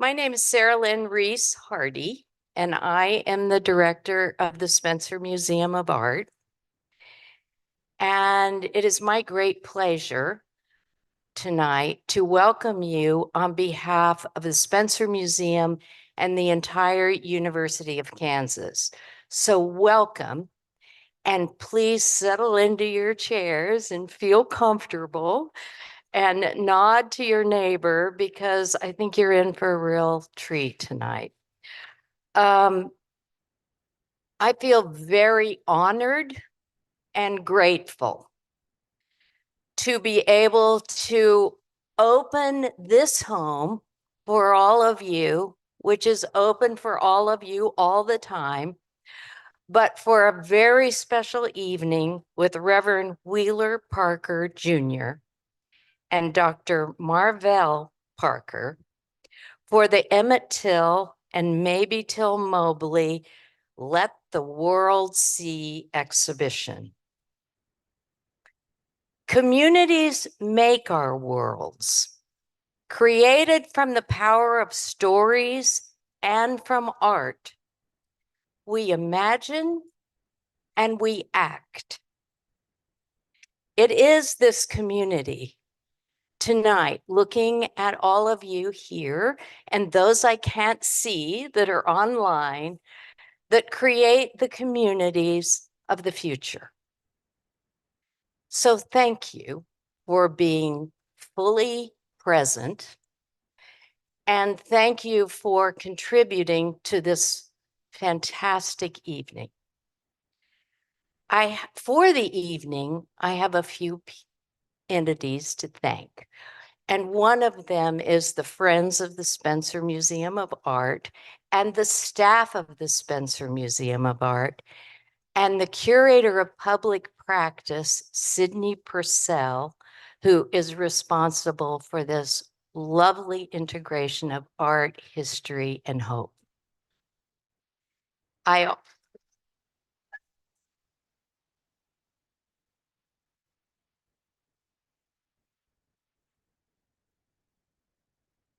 My name is Sarah Lynn Reese Hardy, and I am the director of the Spencer Museum of Art. And it is my great pleasure tonight to welcome you on behalf of the Spencer Museum and the entire University of Kansas. So welcome, and please settle into your chairs and feel comfortable and nod to your neighbor because I think you're in for a real treat tonight. I feel very honored and grateful to be able to open this home for all of you, which is open for all of you all the time, but for a very special evening with Reverend Wheeler Parker Jr. and Dr. Marvell Parker for the Emmett Till and Maybe Till Mobley Let the World See exhibition. Communities make our worlds, created from the power of stories and from art. We imagine and we act. It is this community tonight, looking at all of you here and those I can't see that are online, that create the communities of the future. So thank you for being fully present, and thank you for contributing to this fantastic evening. For the evening, I have a few entities to thank. And one of them is the Friends of the Spencer Museum of Art and the staff of the Spencer Museum of Art and the curator of public practice, Sydney Purcell, who is responsible for this lovely integration of art, history, and hope.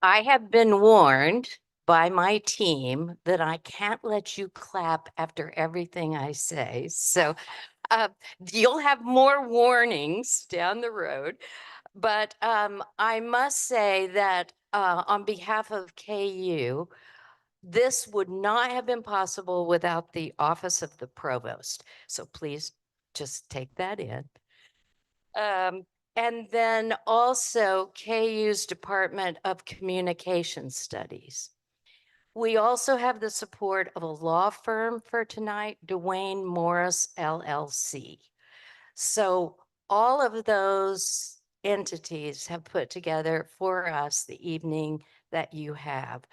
I have been warned by my team that I can't let you clap after everything I say. So you'll have more warnings down the road. But I must say that on behalf of KU, this would not have been possible without the Office of the Provost. So please just take that in. And then also KU's Department of Communication Studies. We also have the support of a law firm for tonight, Dwayne Morris LLC. So all of those entities have put together for us the evening that you have.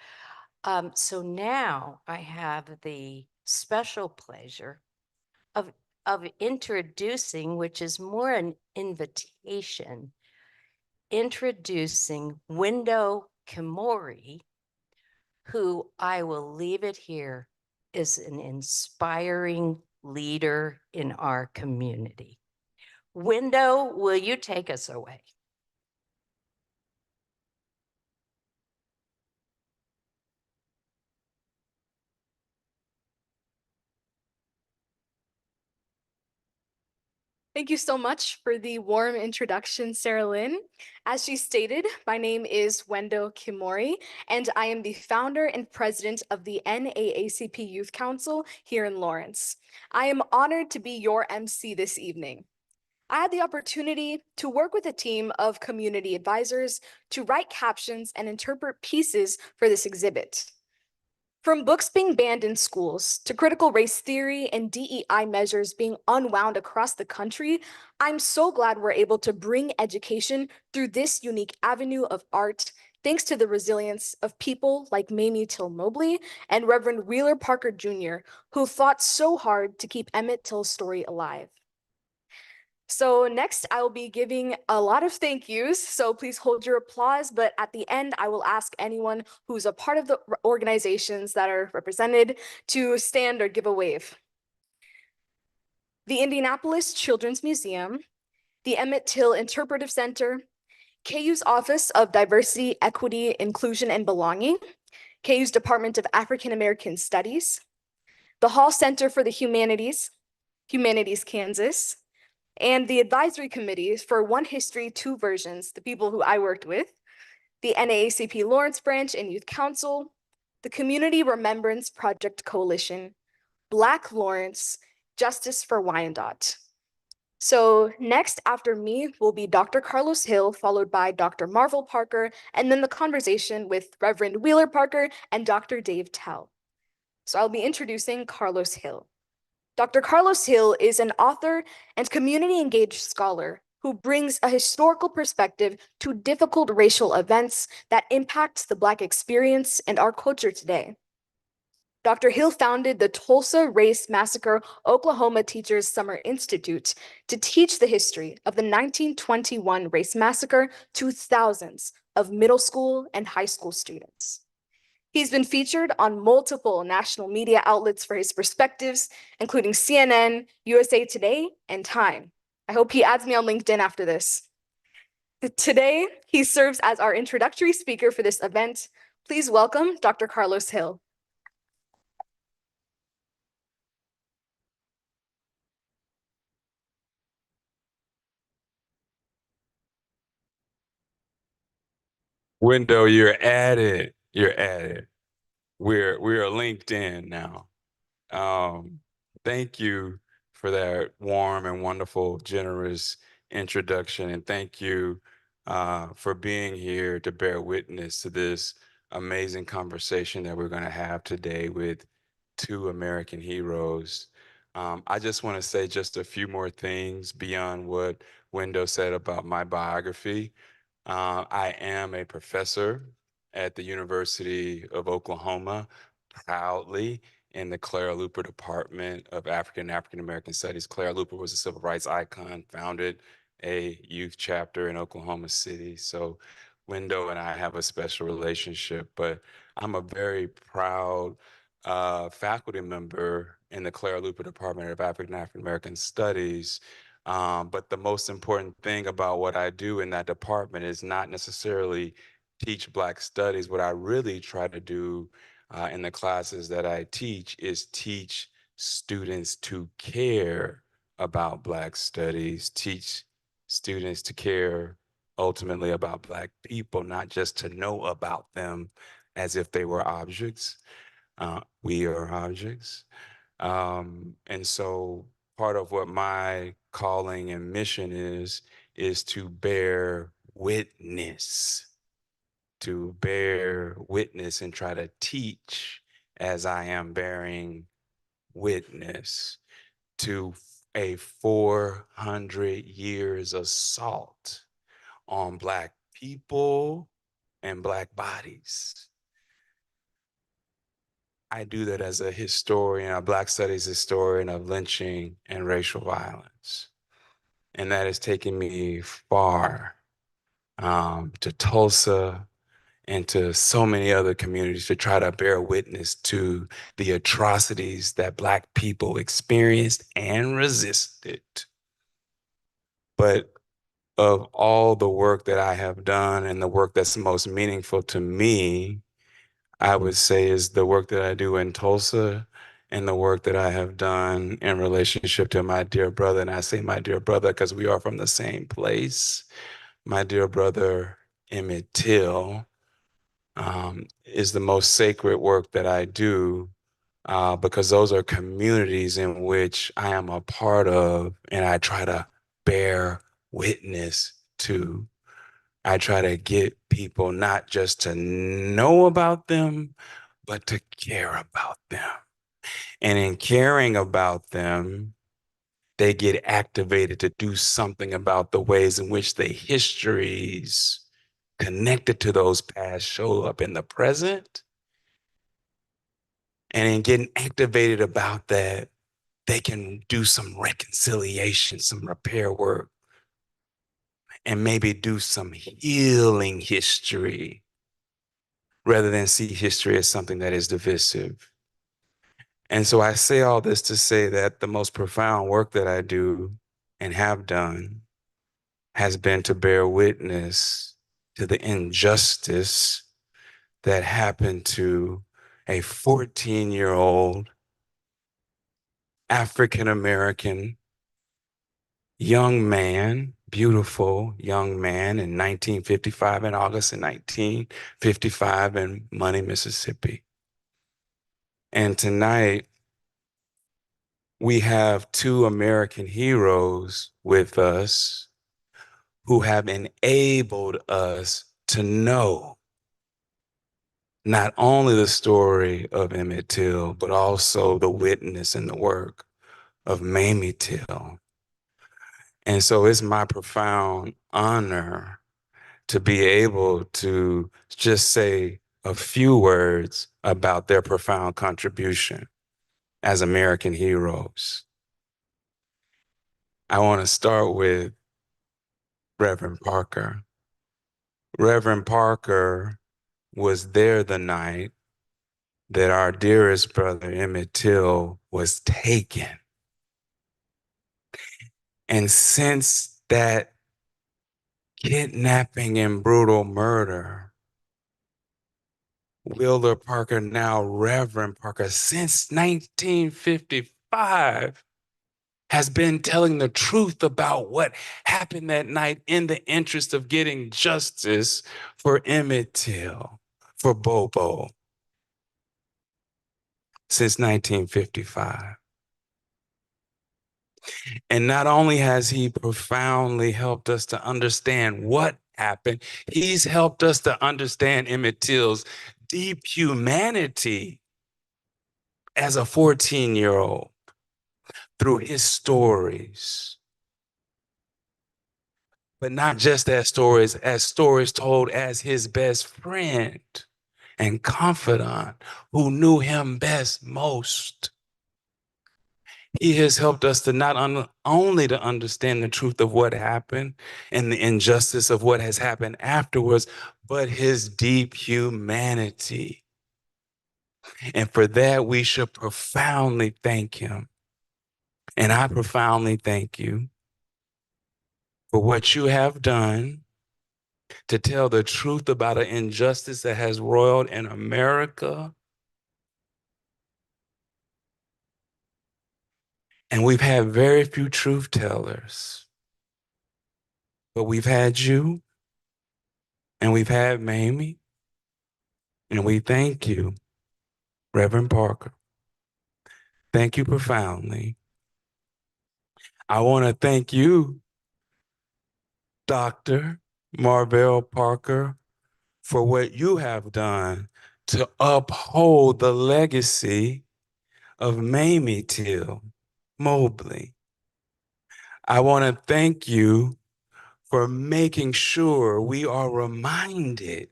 So now I have the special pleasure of introducing, which is more an invitation, introducing Wendo Kimori, who I will leave it here, is an inspiring leader in our community. Wendo, will you take us away? Thank you so much for the warm introduction, Sarah Lynn. As she stated, my name is Wendo Kimori, and I am the founder and president of the NAACP Youth Council here in Lawrence. I am honored to be your MC this evening. I had the opportunity to work with a team of community advisors to write captions and interpret pieces for this exhibit. From books being banned in schools to critical race theory and DEI measures being unwound across the country, I'm so glad we're able to bring education through this unique avenue of art, thanks to the resilience of people like Mamie Till Mobley and Reverend Wheeler Parker Jr., who fought so hard to keep Emmett Till's story alive. So next, I will be giving a lot of thank yous, so please hold your applause, but at the end, I will ask anyone who's a part of the organizations that are represented to stand or give a wave. The Indianapolis Children's Museum, the Emmett Till Interpretive Center, KU's Office of Diversity, Equity, Inclusion, and Belonging, KU's Department of African American Studies, the Hall Center for the Humanities, Humanities Kansas, and the advisory committees for One History, Two Versions, the people who I worked with, the NAACP Lawrence Branch and Youth Council, the Community Remembrance Project Coalition, Black Lawrence, Justice for Wyandotte. So next after me will be Dr. Carlos Hill, followed by Dr. Marvel Parker, and then the conversation with Reverend Wheeler Parker and Dr. Dave Tell. So I'll be introducing Carlos Hill. Dr. Carlos Hill is an author and community-engaged scholar who brings a historical perspective to difficult racial events that impact the Black experience and our culture today. Dr. Hill founded the Tulsa Race Massacre Oklahoma Teachers Summer Institute to teach the history of the 1921 race massacre to thousands of middle school and high school students. He's been featured on multiple national media outlets for his perspectives, including CNN, USA Today, and Time. I hope he adds me on LinkedIn after this. Today, he serves as our introductory speaker for this event. Please welcome Dr. Carlos Hill. Window, you're at it. You're at it. We're linked in now. Um, Thank you for that warm and wonderful, generous introduction, and thank you for being here to bear witness to this amazing conversation that we're going to have today with two American heroes. I just want to say just a few more things beyond what Window said about my biography. I am a professor at the University of Oklahoma, proudly in the Clara Luper Department of African American Studies. Clara Luper was a civil rights icon, founded a youth chapter in Oklahoma City. So Window and I have a special relationship, but I'm a very proud faculty member in the Clara Luper Department of African American Studies. But the most important thing about what I do in that department is not necessarily teach Black studies. What I really try to do in the classes that I teach is teach students to care about Black studies, teach students to care ultimately about Black people, not just to know about them as if they were objects. We are objects. And so part of what my calling and mission is to bear witness and try to teach as I am bearing witness to a 400 years assault on Black people and Black bodies. I do that as a historian, a Black studies historian of lynching and racial violence. And that has taken me far to Tulsa and to so many other communities to try to bear witness to the atrocities that Black people experienced and resisted. But of all the work that I have done and the work that's most meaningful to me, I would say is the work that I do in Tulsa and the work that I have done in relationship to my dear brother. And I say my dear brother because we are from the same place. My dear brother, Emmett Till, is the most sacred work that I do because those are communities in which I am a part of and I try to bear witness to. I try to get people not just to know about them, but to care about them. And in caring about them, they get activated to do something about the ways in which the histories connected to those past show up in the present. And in getting activated about that, they can do some reconciliation, some repair work, and maybe do some healing history rather than see history as something that is divisive. And so I say all this to say that the most profound work that I do and have done has been to bear witness to the injustice that happened to a 14-year-old African-American young man, beautiful young man in 1955, in August of 1955 in Money, Mississippi. And tonight, we have two American heroes with us who have enabled us to know not only the story of Emmett Till, but also the witness and the work of Mamie Till. And so it's my profound honor to be able to just say a few words about their profound contribution as American heroes. I want to start with Reverend Parker. Reverend Parker was there the night that our dearest brother Emmett Till was taken. And since that kidnapping and brutal murder, Wheeler Parker, now Reverend Parker, since 1955, has been telling the truth about what happened that night in the interest of getting justice for Emmett Till, for Bobo, since 1955. And not only has he profoundly helped us to understand what happened, he's helped us to understand Emmett Till's deep humanity as a 14-year-old through his stories. But not just as stories told as his best friend and confidant who knew him best most. He has helped us to not only to understand the truth of what happened and the injustice of what has happened afterwards, but his deep humanity. And for that, we should profoundly thank him. And I profoundly thank you for what you have done to tell the truth about an injustice that has roiled in America. And we've had very few truth tellers. But we've had you, and we've had Mamie, and we thank you, Reverend Parker. Thank you profoundly. I want to thank you, Dr. Marvell Parker, for what you have done to uphold the legacy of Mamie Till Mobley. I want to thank you for making sure we are reminded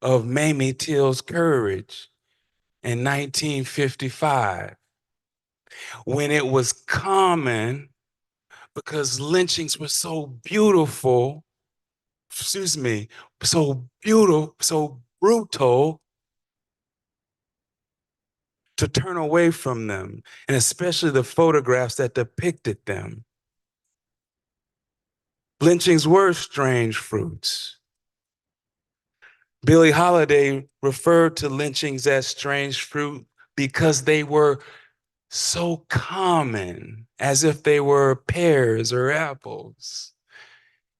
of Mamie Till's courage in 1955, when it was common, because lynchings were so beautiful, so beautiful, so brutal, to turn away from them, and especially the photographs that depicted them. Lynchings were strange fruits. Billie Holiday referred to lynchings as strange fruit because they were so common, as if they were pears or apples.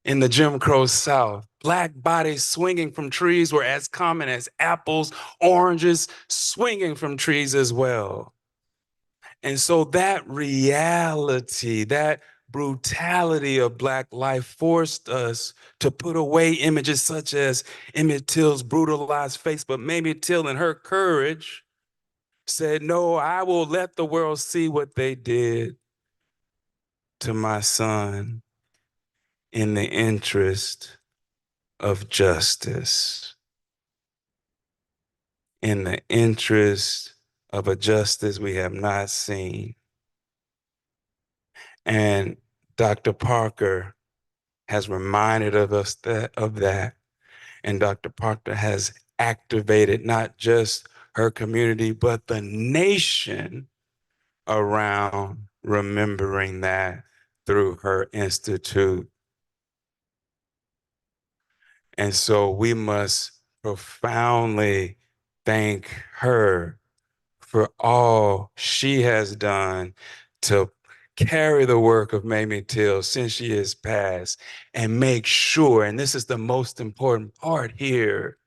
In the Jim Crow South, Black bodies swinging from trees were as common as apples, oranges swinging from trees as well. And so that reality, that brutality of Black life forced us to put away images such as Emmett Till's brutalized face, but Mamie Till, in her courage, said, no, I will let the world see what they did to my son in the interest of justice, in the interest of a justice we have not seen. And Dr. Parker has reminded of us of that. And Dr. Parker has activated not just her community, but the nation around remembering that through her institute. And so we must profoundly thank her for all she has done to carry the work of Mamie Till since she has passed and make sure, and this is the most important part here,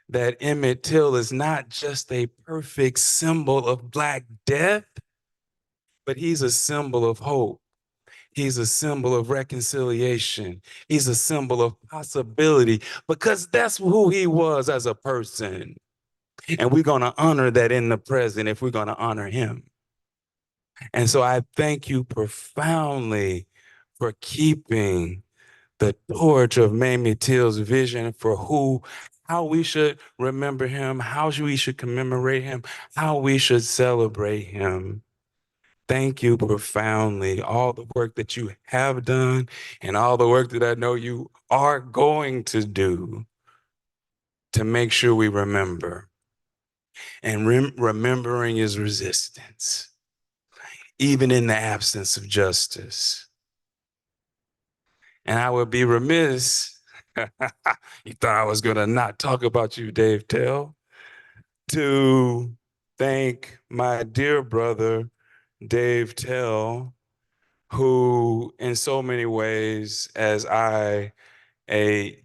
that Emmett Till is not just a perfect symbol of Black death, but he's a symbol of hope. He's a symbol of reconciliation. He's a symbol of possibility because that's who he was as a person. And we're going to honor that in the present if we're going to honor him. And so I thank you profoundly for keeping the torch of Mamie Till's vision for how we should remember him, how we should commemorate him, how we should celebrate him. Thank you profoundly. All the work that you have done and all the work that I know you are going to do to make sure we remember. And remembering is resistance, even in the absence of justice. And I would be remiss, you thought I was going to not talk about you, Dave Tell, to thank my dear brother, Dave Tell, who in so many ways, as a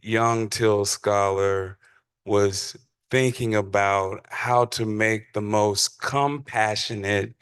young Till scholar, was thinking about how to make the most compassionate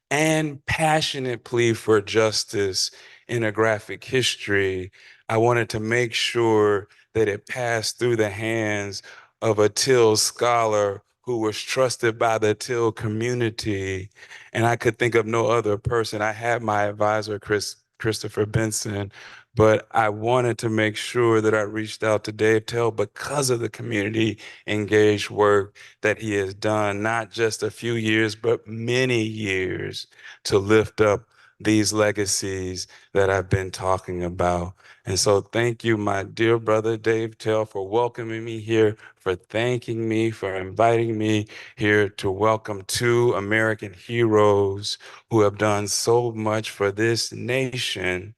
and passionate plea for justice in a graphic history, I wanted to make sure that it passed through the hands of a Till scholar who was trusted by the Till community. And I could think of no other person. I had my advisor, Christopher Benson, but I wanted to make sure that I reached out to Dave Tell because of the community engaged work that he has done, not just a few years, but many years to lift up these legacies that I've been talking about. And so thank you, my dear brother, Dave Tell, for welcoming me here, for thanking me, for inviting me here to welcome two American heroes who have done so much for this nation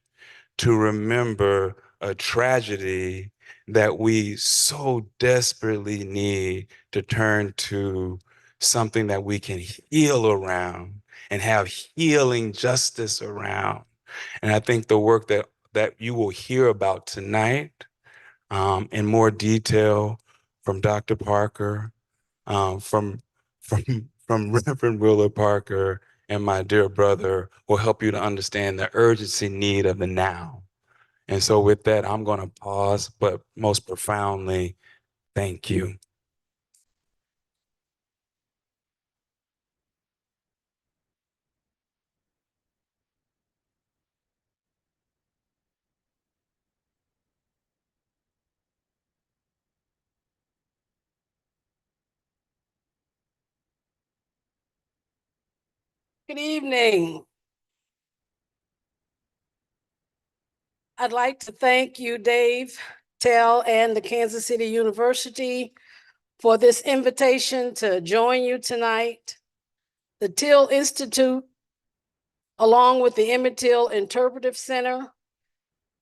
to remember a tragedy that we so desperately need to turn to something that we can heal around and have healing justice around. And I think the work that you will hear about tonight in more detail from Dr. Parker, from from Reverend Wheeler Parker, and my dear brother will help you to understand the urgency need of the now. And so with that, I'm going to pause, but most profoundly, thank you. Good evening. I'd like to thank you, Dave Tell, and the Kansas City University for this invitation to join you tonight. The Till Institute, along with the Emmett Till Interpretive Center,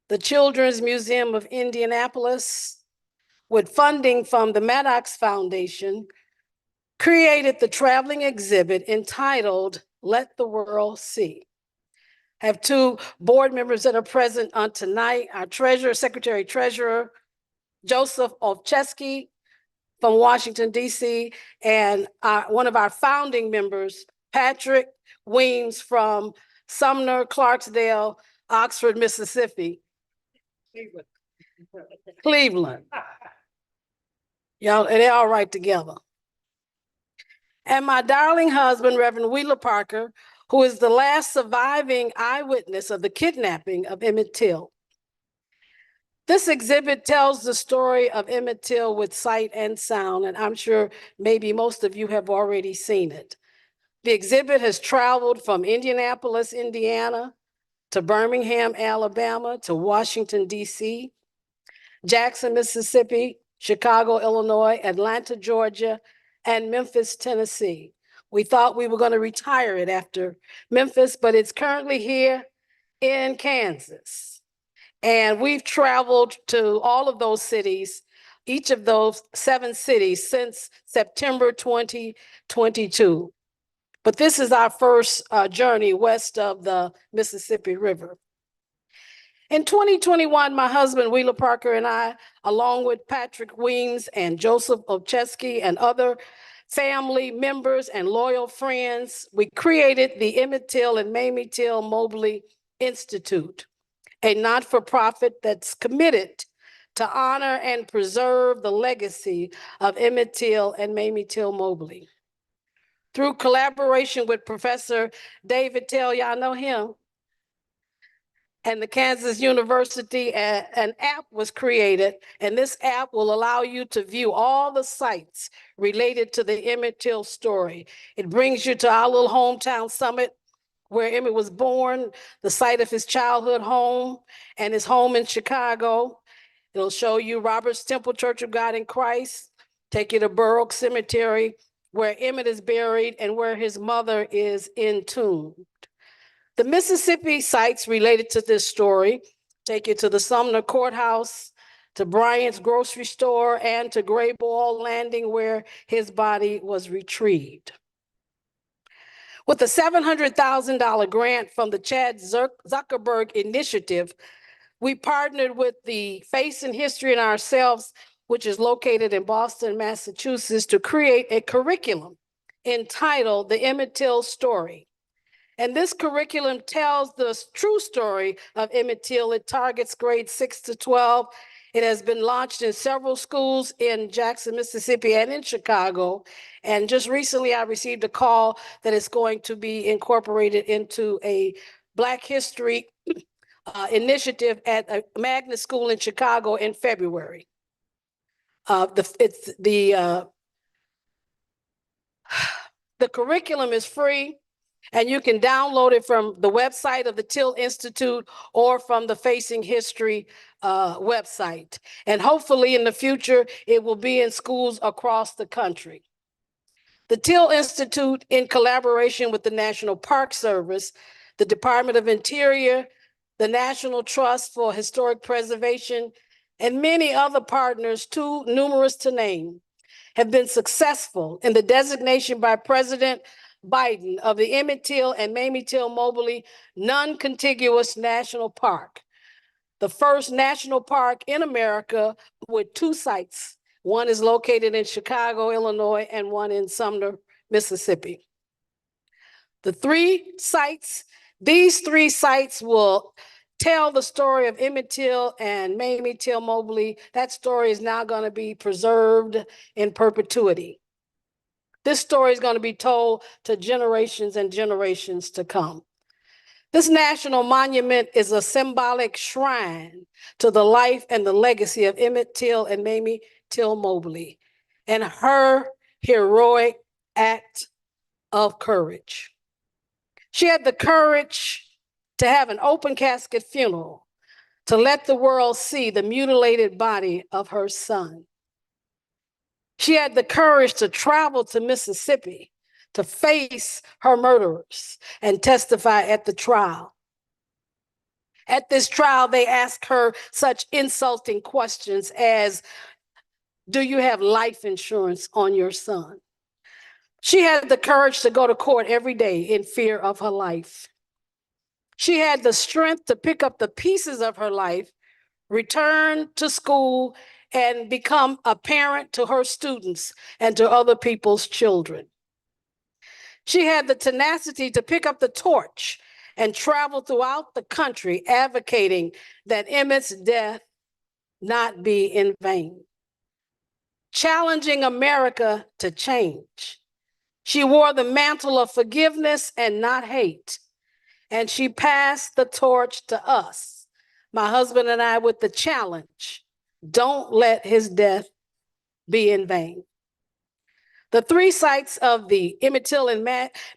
the Children's Museum of Indianapolis, with funding from the Maddox Foundation, created the traveling exhibit entitled Let the World See. I have two board members that are present on tonight, our treasurer, secretary treasurer, Joseph Olcheski from Washington, D.C., and one of our founding members, Patrick Weems from Sumner, Clarksdale, Oxford, Mississippi. Cleveland. Y'all, they're all right together. And my darling husband, Reverend Wheeler Parker, who is the last surviving eyewitness of the kidnapping of Emmett Till. This exhibit tells the story of Emmett Till with sight and sound, and I'm sure maybe most of you have already seen it. The exhibit has traveled from Indianapolis, Indiana, to Birmingham, Alabama, to Washington, D.C., Jackson, Mississippi, Chicago, Illinois, Atlanta, Georgia, and Memphis, Tennessee. We thought we were going to retire it after Memphis, but it's currently here in Kansas. And we've traveled to all of those cities, each of those 7 cities since September 2022. But this is our first journey west of the Mississippi River. In 2021, my husband, Wheeler Parker, and I, along with Patrick Weems and Joseph Olczewski and other family members and loyal friends, we created the Emmett Till and Mamie Till Mobley Institute, a not-for-profit that's committed to honor and preserve the legacy of Emmett Till and Mamie Till Mobley. Through collaboration with Professor David Till, y'all know him, and the Kansas University, an app was created, and this app will allow you to view all the sites related to the Emmett Till story. It brings you to our little hometown summit where Emmett was born, the site of his childhood home, and his home in Chicago. It'll show you Robert's Temple Church of God in Christ, take you to Burrock Cemetery, where Emmett is buried and where his mother is entombed. The Mississippi sites related to this story take you to the Sumner Courthouse, to Bryant's grocery store, and to Gray Ball Landing, where his body was retrieved. With a $700,000 grant from the Chad Zuckerberg Initiative, we partnered with the Face in History and ourselves, which is located in Boston, Massachusetts, to create a curriculum entitled The Emmett Till Story. And this curriculum tells the true story of Emmett Till. It targets grades 6 to 12. It has been launched in several schools in Jackson, Mississippi, and in Chicago. And just recently, I received a call that it's going to be incorporated into a Black History initiative at a magnet school in Chicago in February. The curriculum is free, and you can download it from the website of the Till Institute or from the Facing History website. And hopefully in the future, it will be in schools across the country. The Till Institute, in collaboration with the National Park Service, the Department of Interior, the National Trust for Historic Preservation, and many other partners, too numerous to name, have been successful in the designation by President Biden of the Emmett Till and Mamie Till Mobley Non-Contiguous National Park, the first national park in America with 2 sites. One is located in Chicago, Illinois, and one in Sumner, Mississippi. These 3 sites will tell the story of Emmett Till and Mamie Till Mobley. That story is now going to be preserved in perpetuity. This story is going to be told to generations and generations to come. This national monument is a symbolic shrine to the life and the legacy of Emmett Till and Mamie Till Mobley and her heroic act of courage. She had the courage to have an open casket funeral, to let the world see the mutilated body of her son. She had the courage to travel to Mississippi to face her murderers and testify at the trial. At this trial, they asked her such insulting questions as, do you have life insurance on your son? She had the courage to go to court every day in fear of her life. She had the strength to pick up the pieces of her life, return to school, and become a parent to her students and to other people's children. She had the tenacity to pick up the torch and travel throughout the country advocating that Emmett's death not be in vain, challenging America to change. She wore the mantle of forgiveness and not hate, and she passed the torch to us, my husband and I, with the challenge: don't let his death be in vain. The 3 sites of the Emmett Till and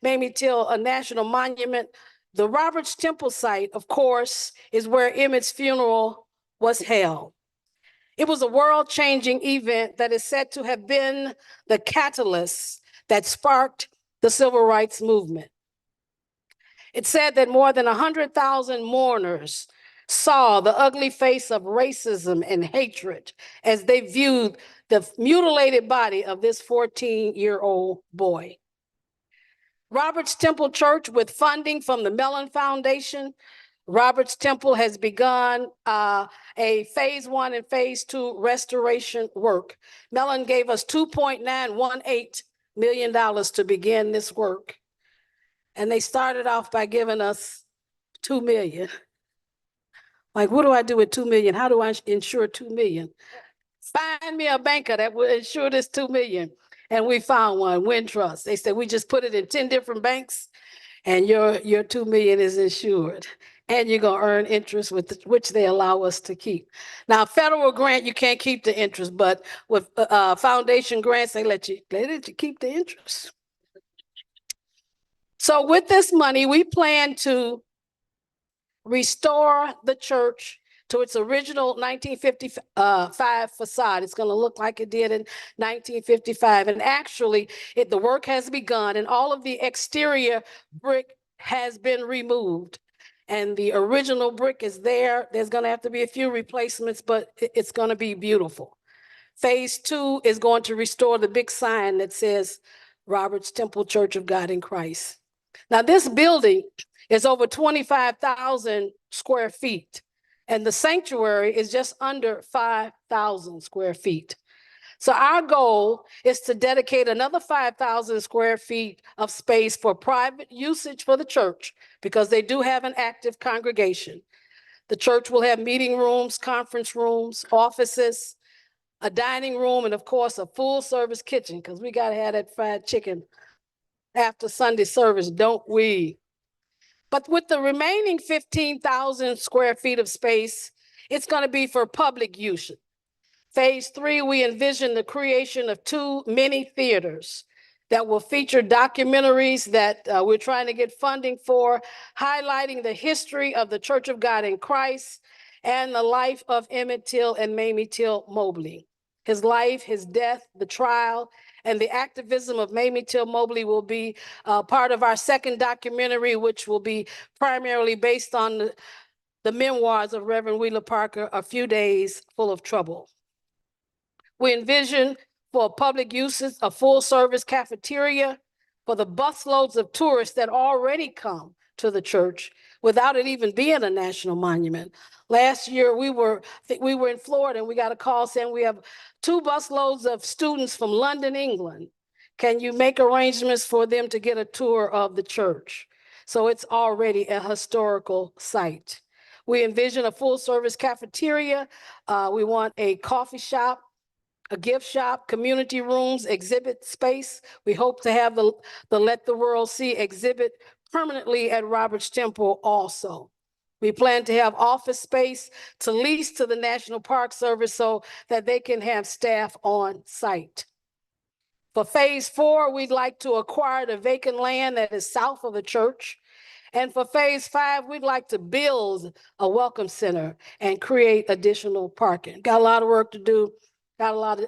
Mamie Till National Monument, the Robert's Temple site, of course, is where Emmett's funeral was held. It was a world-changing event that is said to have been the catalyst that sparked the civil rights movement. It said that more than 100,000 mourners saw the ugly face of racism and hatred as they viewed the mutilated body of this 14-year-old boy. Roberts Temple Church, with funding from the Mellon Foundation, Roberts Temple has begun a phase 1 and phase 2 restoration work. Mellon gave us $2.918 million to begin this work. And they started off by giving us $2 million. Like, what do I do with $2 million? How do I insure $2 million? Find me a banker that will insure this $2 million. And we found one, Wintrust. They said, we just put it in 10 different banks and your $2 million is insured. And you're gonna earn interest with which they allow us to keep. Now, federal grant, you can't keep the interest, but with foundation grants, they let you keep the interest. So with this money, we plan to restore the church to its original 1955 facade. It's going to look like it did in 1955. And actually, the work has begun and all of the exterior brick has been removed. And the original brick is there. There's going to have to be a few replacements, but it's going to be beautiful. Phase 2 is going to restore the big sign that says Roberts Temple Church of God in Christ. Now, this building is over 25,000 square feet, and the sanctuary is just under 5,000 square feet. So our goal is to dedicate another 5,000 square feet of space for private usage for the church, because they do have an active congregation. The church will have meeting rooms, conference rooms, offices, a dining room, and of course, a full service kitchen, because we got to have that fried chicken after Sunday service, don't we? But with the remaining 15,000 square feet of space, it's going to be for public use. Phase 3, we envision the creation of 2 mini theaters that will feature documentaries that we're trying to get funding for, highlighting the history of the Church of God in Christ and the life of Emmett Till and Mamie Till Mobley. His life, his death, the trial, and the activism of Mamie Till Mobley will be part of our second documentary, which will be primarily based on the memoirs of Reverend Wheeler Parker, A Few Days Full of Trouble. We envision for public uses a full-service cafeteria for the busloads of tourists that already come to the church without it even being a national monument. Last year, we were in Florida and we got a call saying we have 2 busloads of students from London, England. Can you make arrangements for them to get a tour of the church? So it's already a historical site. We envision a full-service cafeteria. We want a coffee shop, a gift shop, community rooms, exhibit space. We hope to have the Let the World See exhibit permanently at Roberts Temple also. We plan to have office space to lease to the National Park Service so that they can have staff on site. For phase 4, we'd like to acquire the vacant land that is south of the church. And for phase 5, we'd like to build a welcome center and create additional parking. Got a lot of work to do. Got a lot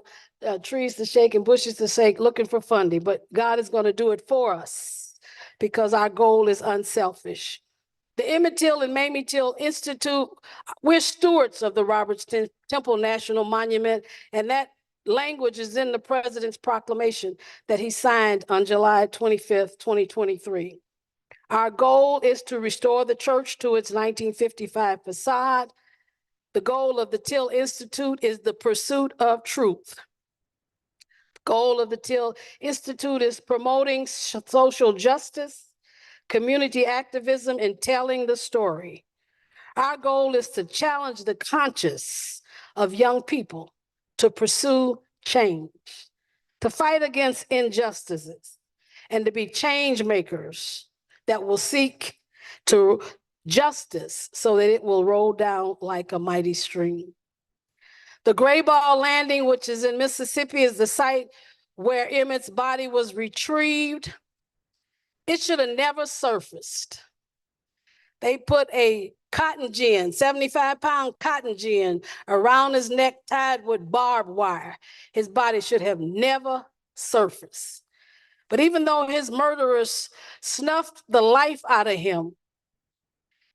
of trees to shake and bushes to shake, looking for funding, but God is going to do it for us because our goal is unselfish. The Emmett Till and Mamie Till Institute, we're stewards of the Roberts Temple National Monument, and that language is in the president's proclamation that he signed on July 25th, 2023. Our goal is to restore the church to its 1955 facade. The goal of the Till Institute is the pursuit of truth. The goal of the Till Institute is promoting social justice, community activism, and telling the story. Our goal is to challenge the conscience of young people to pursue change, to fight against injustices, and to be change makers that will seek to justice so that it will roll down like a mighty stream. The Gray Ball Landing, which is in Mississippi, is the site where Emmett's body was retrieved. It should have never surfaced. They put a cotton gin, 75-pound cotton gin around his neck tied with barbed wire. His body should have never surfaced. But even though his murderers snuffed the life out of him,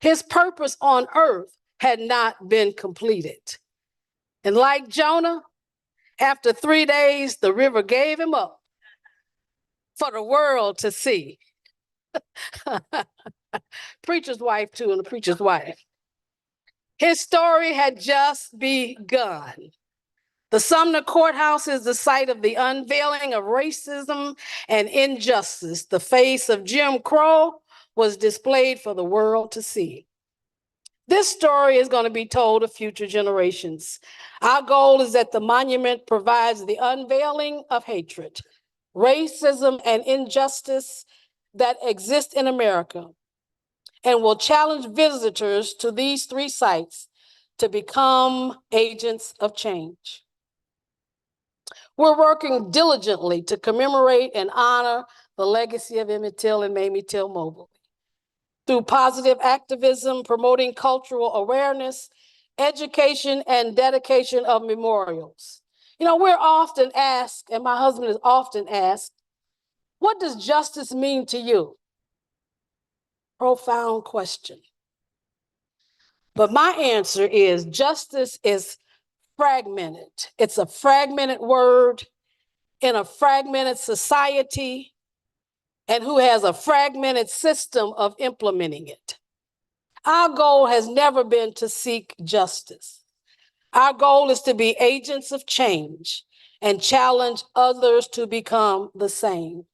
his purpose on earth had not been completed. And like Jonah, after 3 days, the river gave him up for the world to see. Preacher's wife, too, and the preacher's wife. His story had just begun. The Sumner Courthouse is the site of the unveiling of racism and injustice. The face of Jim Crow was displayed for the world to see. This story is going to be told to future generations. Our goal is that the monument provides the unveiling of hatred, racism, and injustice that exist in America, and will challenge visitors to these 3 sites to become agents of change. We're working diligently to commemorate and honor the legacy of Emmett Till and Mamie Till Mobley through positive activism, promoting cultural awareness, education, and dedication of memorials. You know, we're often asked, and my husband is often asked, what does justice mean to you? Profound question. But my answer is justice is fragmented. It's a fragmented word in a fragmented society and who has a fragmented system of implementing it. Our goal has never been to seek justice. Our goal is to be agents of change and challenge others to become the same.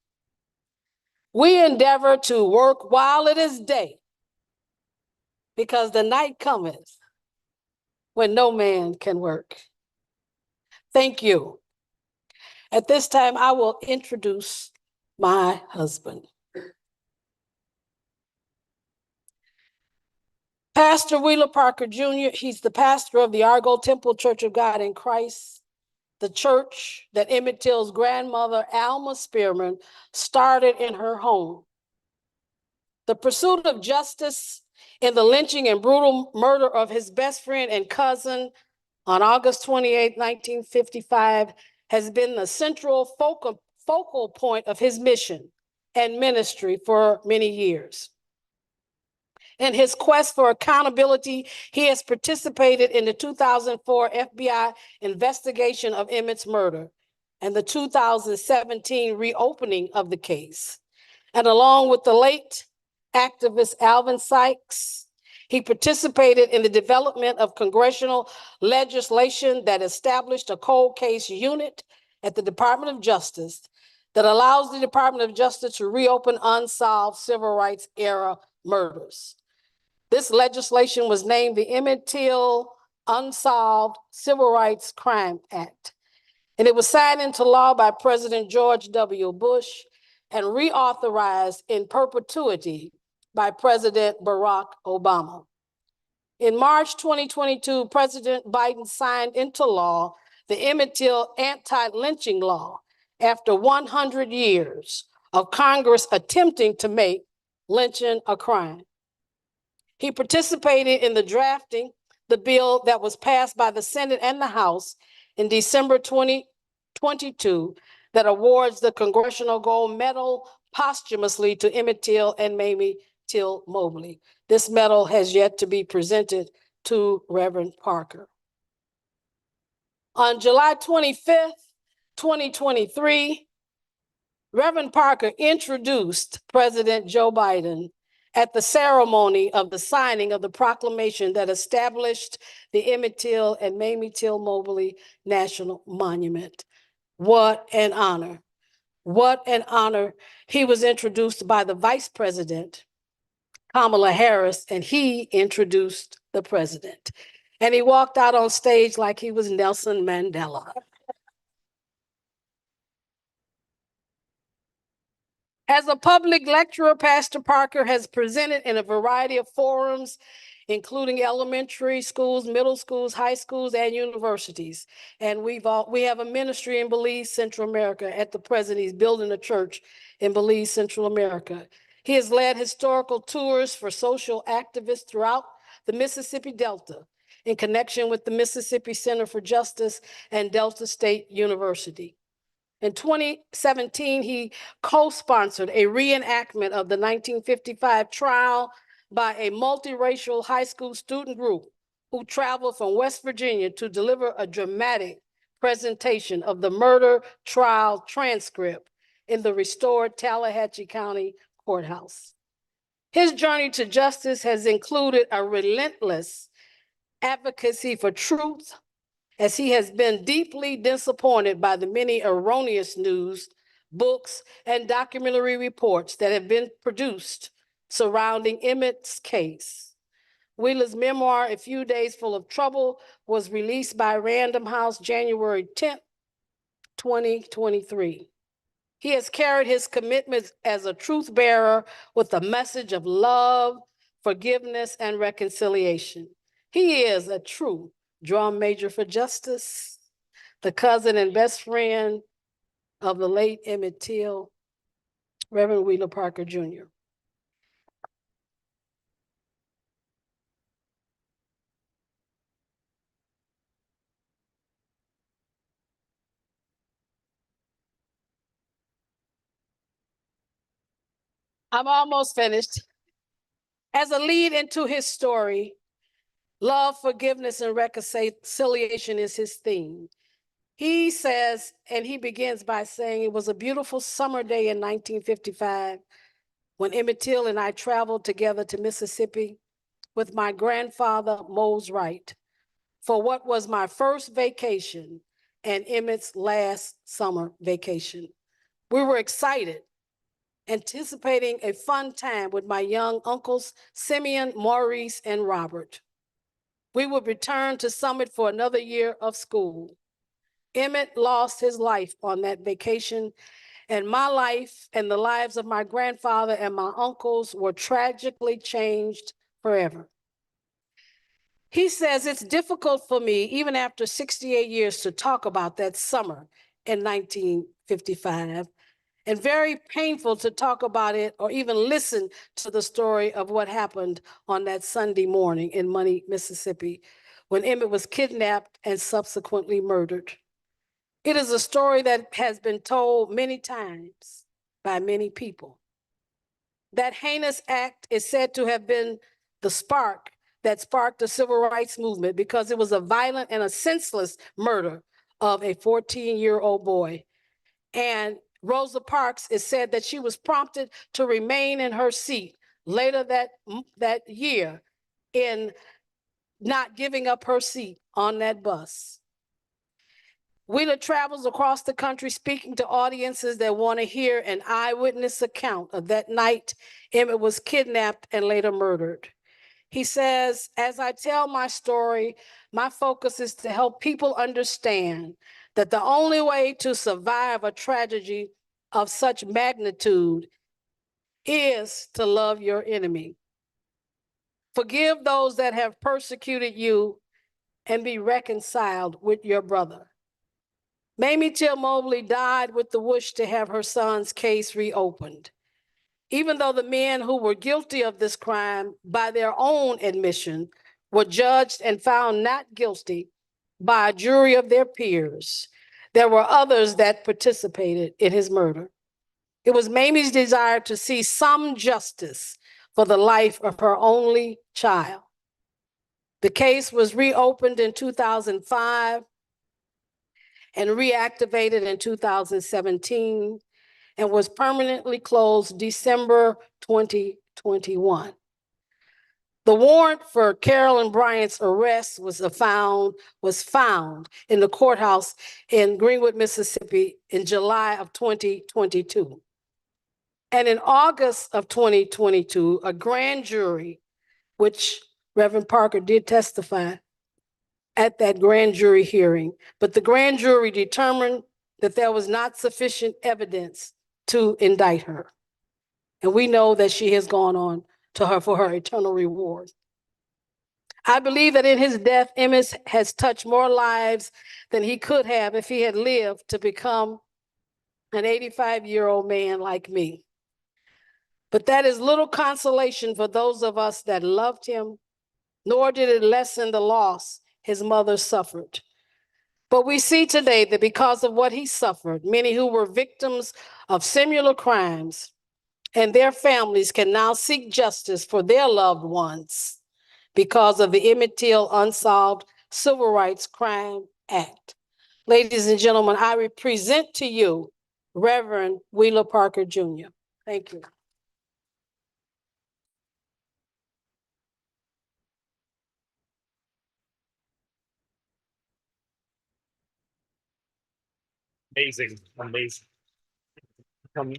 We endeavor to work while it is day, because the night cometh when no man can work. Thank you. At this time, I will introduce my husband. Pastor Wheeler Parker Jr., he's the pastor of the Argo Temple Church of God in Christ, the church that Emmett Till's grandmother, Alma Spearman, started in her home. The pursuit of justice in the lynching and brutal murder of his best friend and cousin on August 28, 1955, has been the central focal point of his mission and ministry for many years. In his quest for accountability, he has participated in the 2004 FBI investigation of Emmett's murder and the 2017 reopening of the case. And along with the late activist Alvin Sykes, he participated in the development of congressional legislation that established a cold case unit at the Department of Justice that allows the Department of Justice to reopen unsolved civil rights era murders. This legislation was named the Emmett Till Unsolved Civil Rights Crime Act, and it was signed into law by President George W. Bush and reauthorized in perpetuity by President Barack Obama. In March 2022, President Biden signed into law the Emmett Till anti-lynching law after 100 years of Congress attempting to make lynching a crime. He participated in the drafting the bill that was passed by the Senate and the House in December 2022 that awards the Congressional Gold Medal posthumously to Emmett Till and Mamie Till Mobley. This medal has yet to be presented to Reverend Parker. On July 25th, 2023, Reverend Parker introduced President Joe Biden at the ceremony of the signing of the proclamation that established the Emmett Till and Mamie Till Mobley National Monument. What an honor. What an honor. He was introduced by the Vice President, Kamala Harris, and he introduced the president. And he walked out on stage like he was Nelson Mandela. As a public lecturer, Pastor Parker has presented in a variety of forums, including elementary schools, middle schools, high schools, and universities. And we have a ministry in Belize, Central America. At the present, he's building a church in Belize, Central America. He has led historical tours for social activists throughout the Mississippi Delta in connection with the Mississippi Center for Justice and Delta State University. In 2017, he co-sponsored a reenactment of the 1955 trial by a multiracial high school student group who traveled from West Virginia to deliver a dramatic presentation of the murder trial transcript in the restored Tallahatchie County Courthouse. His journey to justice has included a relentless advocacy for truth, as he has been deeply disappointed by the many erroneous news, books, and documentary reports that have been produced surrounding Emmett's case. Wheeler's memoir, A Few Days Full of Trouble, was released by Random House January 10th, 2023. He has carried his commitments as a truth bearer with a message of love, forgiveness, and reconciliation. He is a true drum major for justice, the cousin and best friend of the late Emmett Till, Reverend Wheeler Parker Jr. I'm almost finished. As a lead into his story, love, forgiveness, and reconciliation is his theme. He says, and he begins by saying, it was a beautiful summer day in 1955 when Emmett Till and I traveled together to Mississippi with my grandfather, Mose Wright, for what was my first vacation and Emmett's last summer vacation. We were excited, anticipating a fun time with my young uncles, Simeon, Maurice, and Robert. We would return to Summit for another year of school. Emmett lost his life on that vacation, and my life and the lives of my grandfather and my uncles were tragically changed forever. He says it's difficult for me, even after 68 years, to talk about that summer in 1955, and very painful to talk about it or even listen to the story of what happened on that Sunday morning in Money, Mississippi, when Emmett was kidnapped and subsequently murdered. It is a story that has been told many times by many people. That heinous act is said to have been the spark that sparked the civil rights movement, because it was a violent and a senseless murder of a 14-year-old boy. And Rosa Parks, is said that she was prompted to remain in her seat later that year in not giving up her seat on that bus. Wheeler travels across the country speaking to audiences that want to hear an eyewitness account of that night Emmett was kidnapped and later murdered. He says, as I tell my story, my focus is to help people understand that the only way to survive a tragedy of such magnitude is to love your enemy. Forgive those that have persecuted you and be reconciled with your brother. Mamie Till Mobley died with the wish to have her son's case reopened. Even though the men who were guilty of this crime, by their own admission, were judged and found not guilty by a jury of their peers, there were others that participated in his murder. It was Mamie's desire to see some justice for the life of her only child. The case was reopened in 2005 and reactivated in 2017 and was permanently closed December 2021. The warrant for Carolyn Bryant's arrest was found in the courthouse in Greenwood, Mississippi in July of 2022. And in August of 2022, a grand jury, which Reverend Parker did testify at that grand jury hearing, but the grand jury determined that there was not sufficient evidence to indict her. And we know that she has gone on to her for her eternal reward. I believe that in his death, Emmett has touched more lives than he could have if he had lived to become an 85-year-old man like me. But that is little consolation for those of us that loved him, nor did it lessen the loss his mother suffered. But we see today that because of what he suffered, many who were victims of similar crimes and their families can now seek justice for their loved ones because of the Emmett Till Unsolved Civil Rights Crime Act. Ladies and gentlemen, I present to you Reverend Wheeler Parker Jr. Thank you. Amazing, amazing. Come.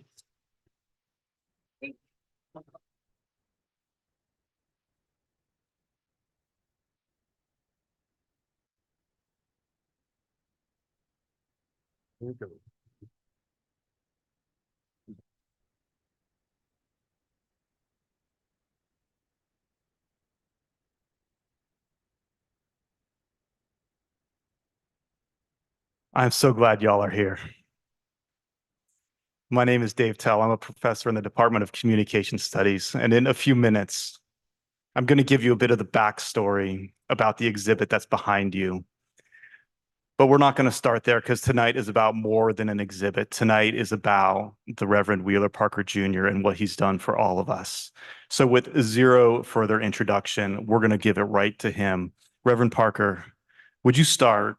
I'm so glad y'all are here. My name is Dave Tell. I'm a professor in the Department of Communication Studies, and in a few minutes, I'm going to give you a bit of the backstory about the exhibit that's behind you. But we're not going to start there because tonight is about more than an exhibit. Tonight is about the Reverend Wheeler Parker Jr. and what he's done for all of us. So with zero further introduction, we're going to give it right to him. Reverend Parker, would you start?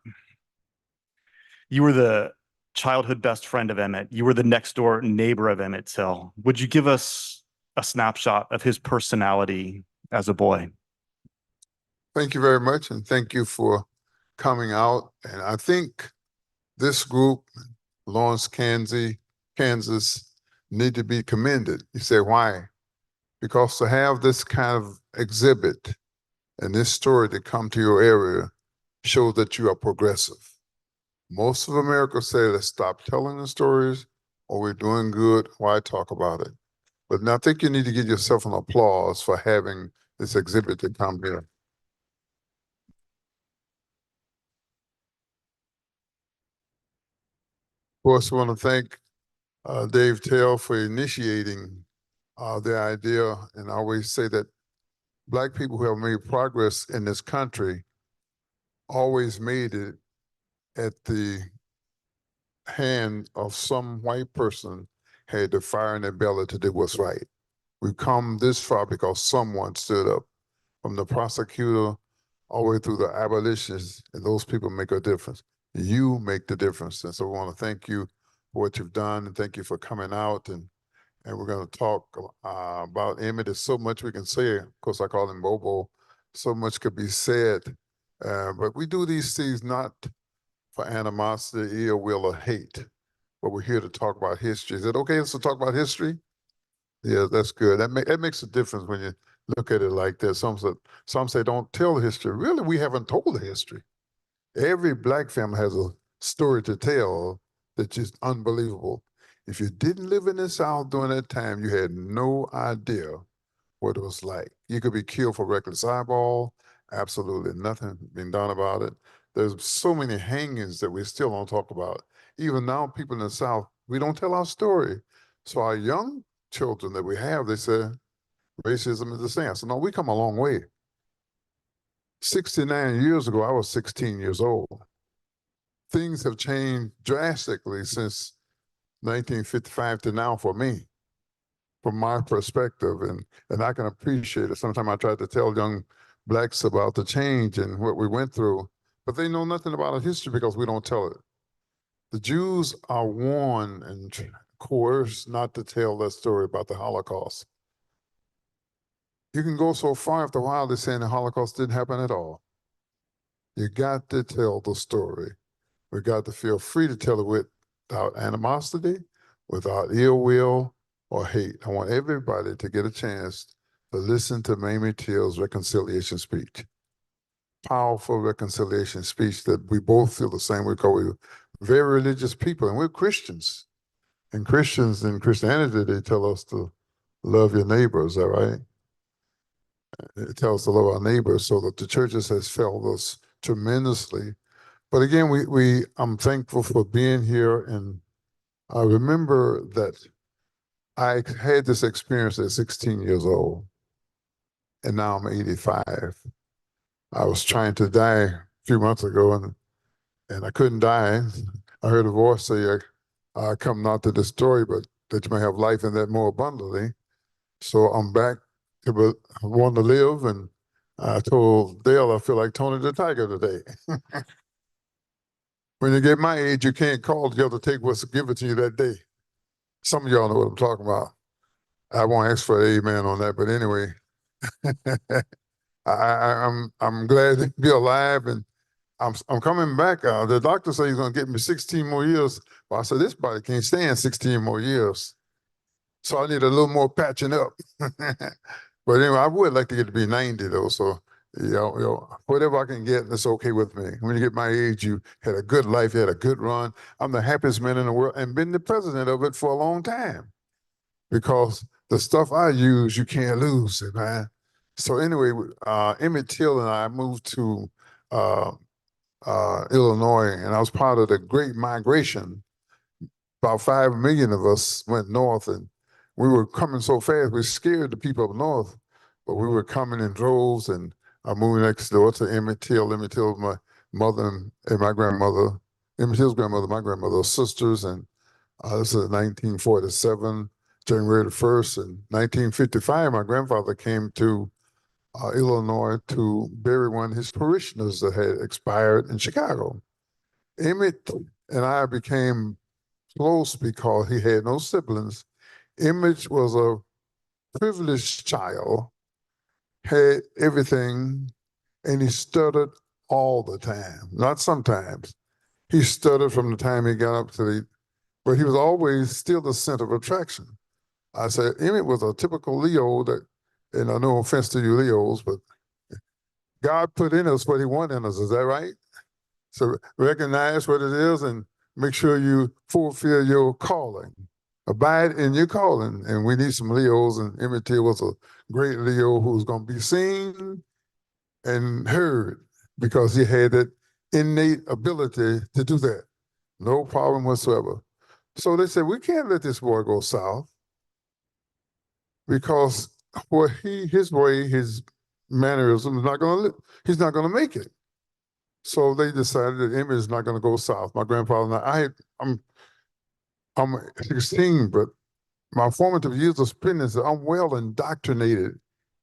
You were the childhood best friend of Emmett. You were the next door neighbor of Emmett Till. Would you give us a snapshot of his personality as a boy? Thank you very much, and thank you for coming out. And I think this group, Lawrence, Kansas, need to be commended. You say, why? Because to have this kind of exhibit and this story to come to your area shows that you are progressive. Most of America say, let's stop telling the stories, or we're doing good, why talk about it? But I think you need to give yourself an applause for having this exhibit to come here. Of course, I want to thank Dave Tell for initiating the idea, and I always say that Black people who have made progress in this country always made it at the hand of some white person had the fire in their belly to do what's right. We've come this far because someone stood up, from the prosecutor all the way through the abolitionists, and those people make a difference. You make the difference. And so we want to thank you for what you've done, and thank you for coming out. And we're going to talk about Emmett. There's so much we can say. Of course, I call him Bobo. So much could be said. But we do these things not for animosity, ill will, or hate, but we're here to talk about history. Is it okay to talk about history? Yeah, that's good. That makes a difference when you look at it like this. Some say don't tell the history. Really, we haven't told the history. Every Black family has a story to tell that's just unbelievable. If you didn't live in the South during that time, you had no idea what it was like. You could be killed for reckless eyeball, absolutely nothing being done about it. There's so many hangings that we still don't talk about. Even now, people in the South, we don't tell our story. So our young children that we have, they say, racism is the same. So no, we come a long way. 69 years ago, I was 16 years old. Things have changed drastically since 1955 to now for me, from my perspective, and I can appreciate it. Sometimes I try to tell young Blacks about the change and what we went through, but they know nothing about our history because we don't tell it. The Jews are warned and coerced not to tell that story about the Holocaust. You can go so far after a while they're saying the Holocaust didn't happen at all. You got to tell the story. We got to feel free to tell it without animosity, without ill will or hate. I want everybody to get a chance to listen to Emmett Till's reconciliation speech. Powerful reconciliation speech that we both feel the same way because we're very religious people and we're Christians. And Christians in Christianity, they tell us to love your neighbors, all right? It tells us to love our neighbors, so that the churches has felt us tremendously. But again, I'm thankful for being here, and I remember that I had this experience at 16 years old, and now I'm 85. I was trying to die a few months ago, and I couldn't die. I heard a voice say, I come not to destroy, but that you may have life in that more abundantly. So I'm back to want to live, and I told Dale I feel like Tony the Tiger today. When you get my age, you can't call together to take what's given to you that day. Some of y'all know what I'm talking about. I won't ask for an amen on that, but anyway, I'm glad to be alive, and I'm coming back. The doctor said he's going to get me 16 more years. Well, I said this body can't stand 16 more years, so I need a little more patching up. But anyway, I would like to get to be 90 though. So whatever I can get, that's okay with me. When you get my age, you had a good life, you had a good run. I'm the happiest man in the world, and been the president of it for a long time, because the stuff I use, you can't lose it, man. So anyway, Emmett Till and I moved to Illinois, and I was part of the Great Migration. About 5 million of us went north, and we were coming so fast, we scared the people up north, but we were coming in droves, and I moved next door to Emmett Till. Emmett Till, my mother and my grandmother, Emmett Till's grandmother, my grandmother, sisters, and this is 1947, January the 1st. In 1955, my grandfather came to Illinois to bury one of his parishioners that had expired in Chicago. Emmett and I became close because he had no siblings. Emmett was a privileged child, had everything, and he stuttered all the time, not sometimes. He stuttered from the time he got up to but he was always still the center of attraction. I said, Emmett was a typical Leo and no offense to you Leos, but God put in us what he wanted in us, is that right? So recognize what it is and make sure you fulfill your calling. Abide in your calling. And we need some Leos, and Emmett Till was a great Leo who's going to be seen and heard because he had that innate ability to do that. No problem whatsoever. So they said, we can't let this boy go south because his way, his mannerism is not going to, he's not going to make it. So they decided that Emmett is not going to go south. My grandfather and I'm 16, but my formative years of spending is that I'm well indoctrinated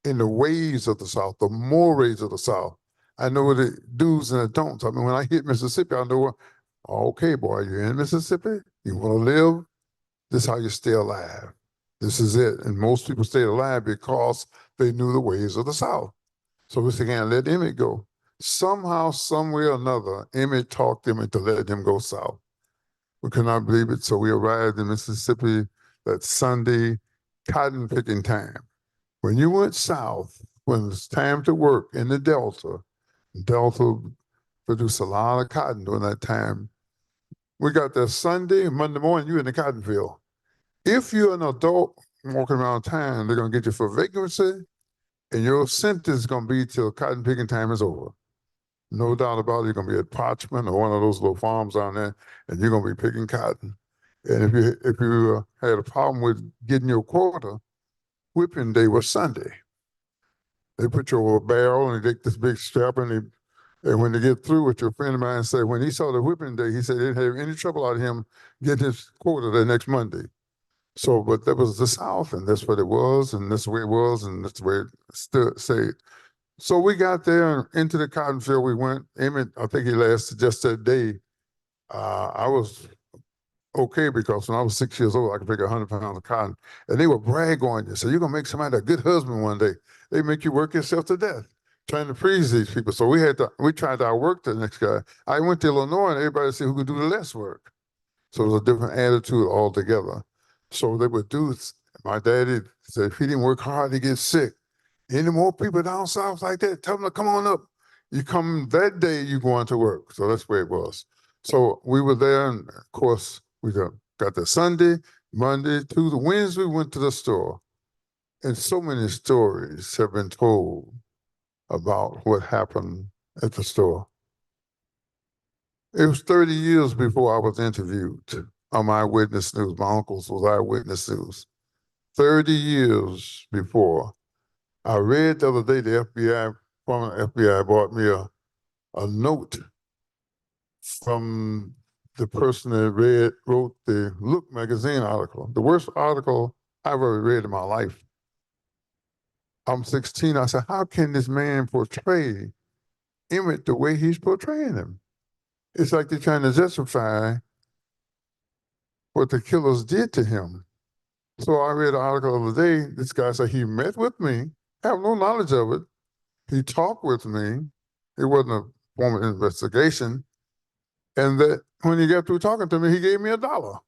in the ways of the South, the mores of the South. I know the do's and the don'ts. I mean, when I hit Mississippi, I know, okay, boy, you're in Mississippi, you want to live, this is how you stay alive. This is it. And most people stayed alive because they knew the ways of the South. So we said, can't let Emmett go. Somehow, some way or another, Emmett talked Emmett to let him go south. We could not believe it. So we arrived in Mississippi that Sunday, cotton picking time. When you went south, when it's time to work in the Delta produced a lot of cotton during that time. We got there Sunday, Monday morning, you're in the cotton field. If you're an adult walking around town, they're going to get you for vagrancy, and your sentence is going to be till cotton picking time is over. No doubt about it, you're going to be at Parchment or one of those little farms down there, and you're going to be picking cotton. And if you had a problem with getting your quota, whipping day was Sunday. They put you over a barrel and they take this big strap, and when they get through with, your friend of mine said when he saw the whipping day, he said they didn't have any trouble out of him getting his quota the next Monday. So, but that was the South, and that's what it was, and that's the way it was, and that's the way it stayed. So we got there and into the cotton field we went. Emmett, I think he lasted just that day. I was okay because when I was 6 years old, I could pick 100 pounds of cotton. And they would brag on you. So you're going to make somebody a good husband one day. They make you work yourself to death, trying to please these people. So we tried to outwork the next guy. I went to Illinois and everybody said who could do the less work. So it was a different attitude altogether. So they would do, my daddy said if he didn't work hard, he'd get sick. Any more people down south like that, tell them to come on up. You come that day, you going to work. So that's where it was. So we were there, and of course, we got the Sunday, Monday, Tuesday, Wednesday, we went to the store. And so many stories have been told about what happened at the store. It was 30 years before I was interviewed on Eyewitness News. My uncle's was Eyewitness News. 30 years before. I read the other day, the FBI, former FBI brought me a note from the person that wrote the Look magazine article, the worst article I've ever read in my life. I'm 16. I said, how can this man portray Emmett the way he's portraying him? It's like they're trying to justify what the killers did to him. So I read an article the other day. This guy said he met with me. I have no knowledge of it. He talked with me. It wasn't a formal investigation. And that when he got through talking to me, he gave me $1.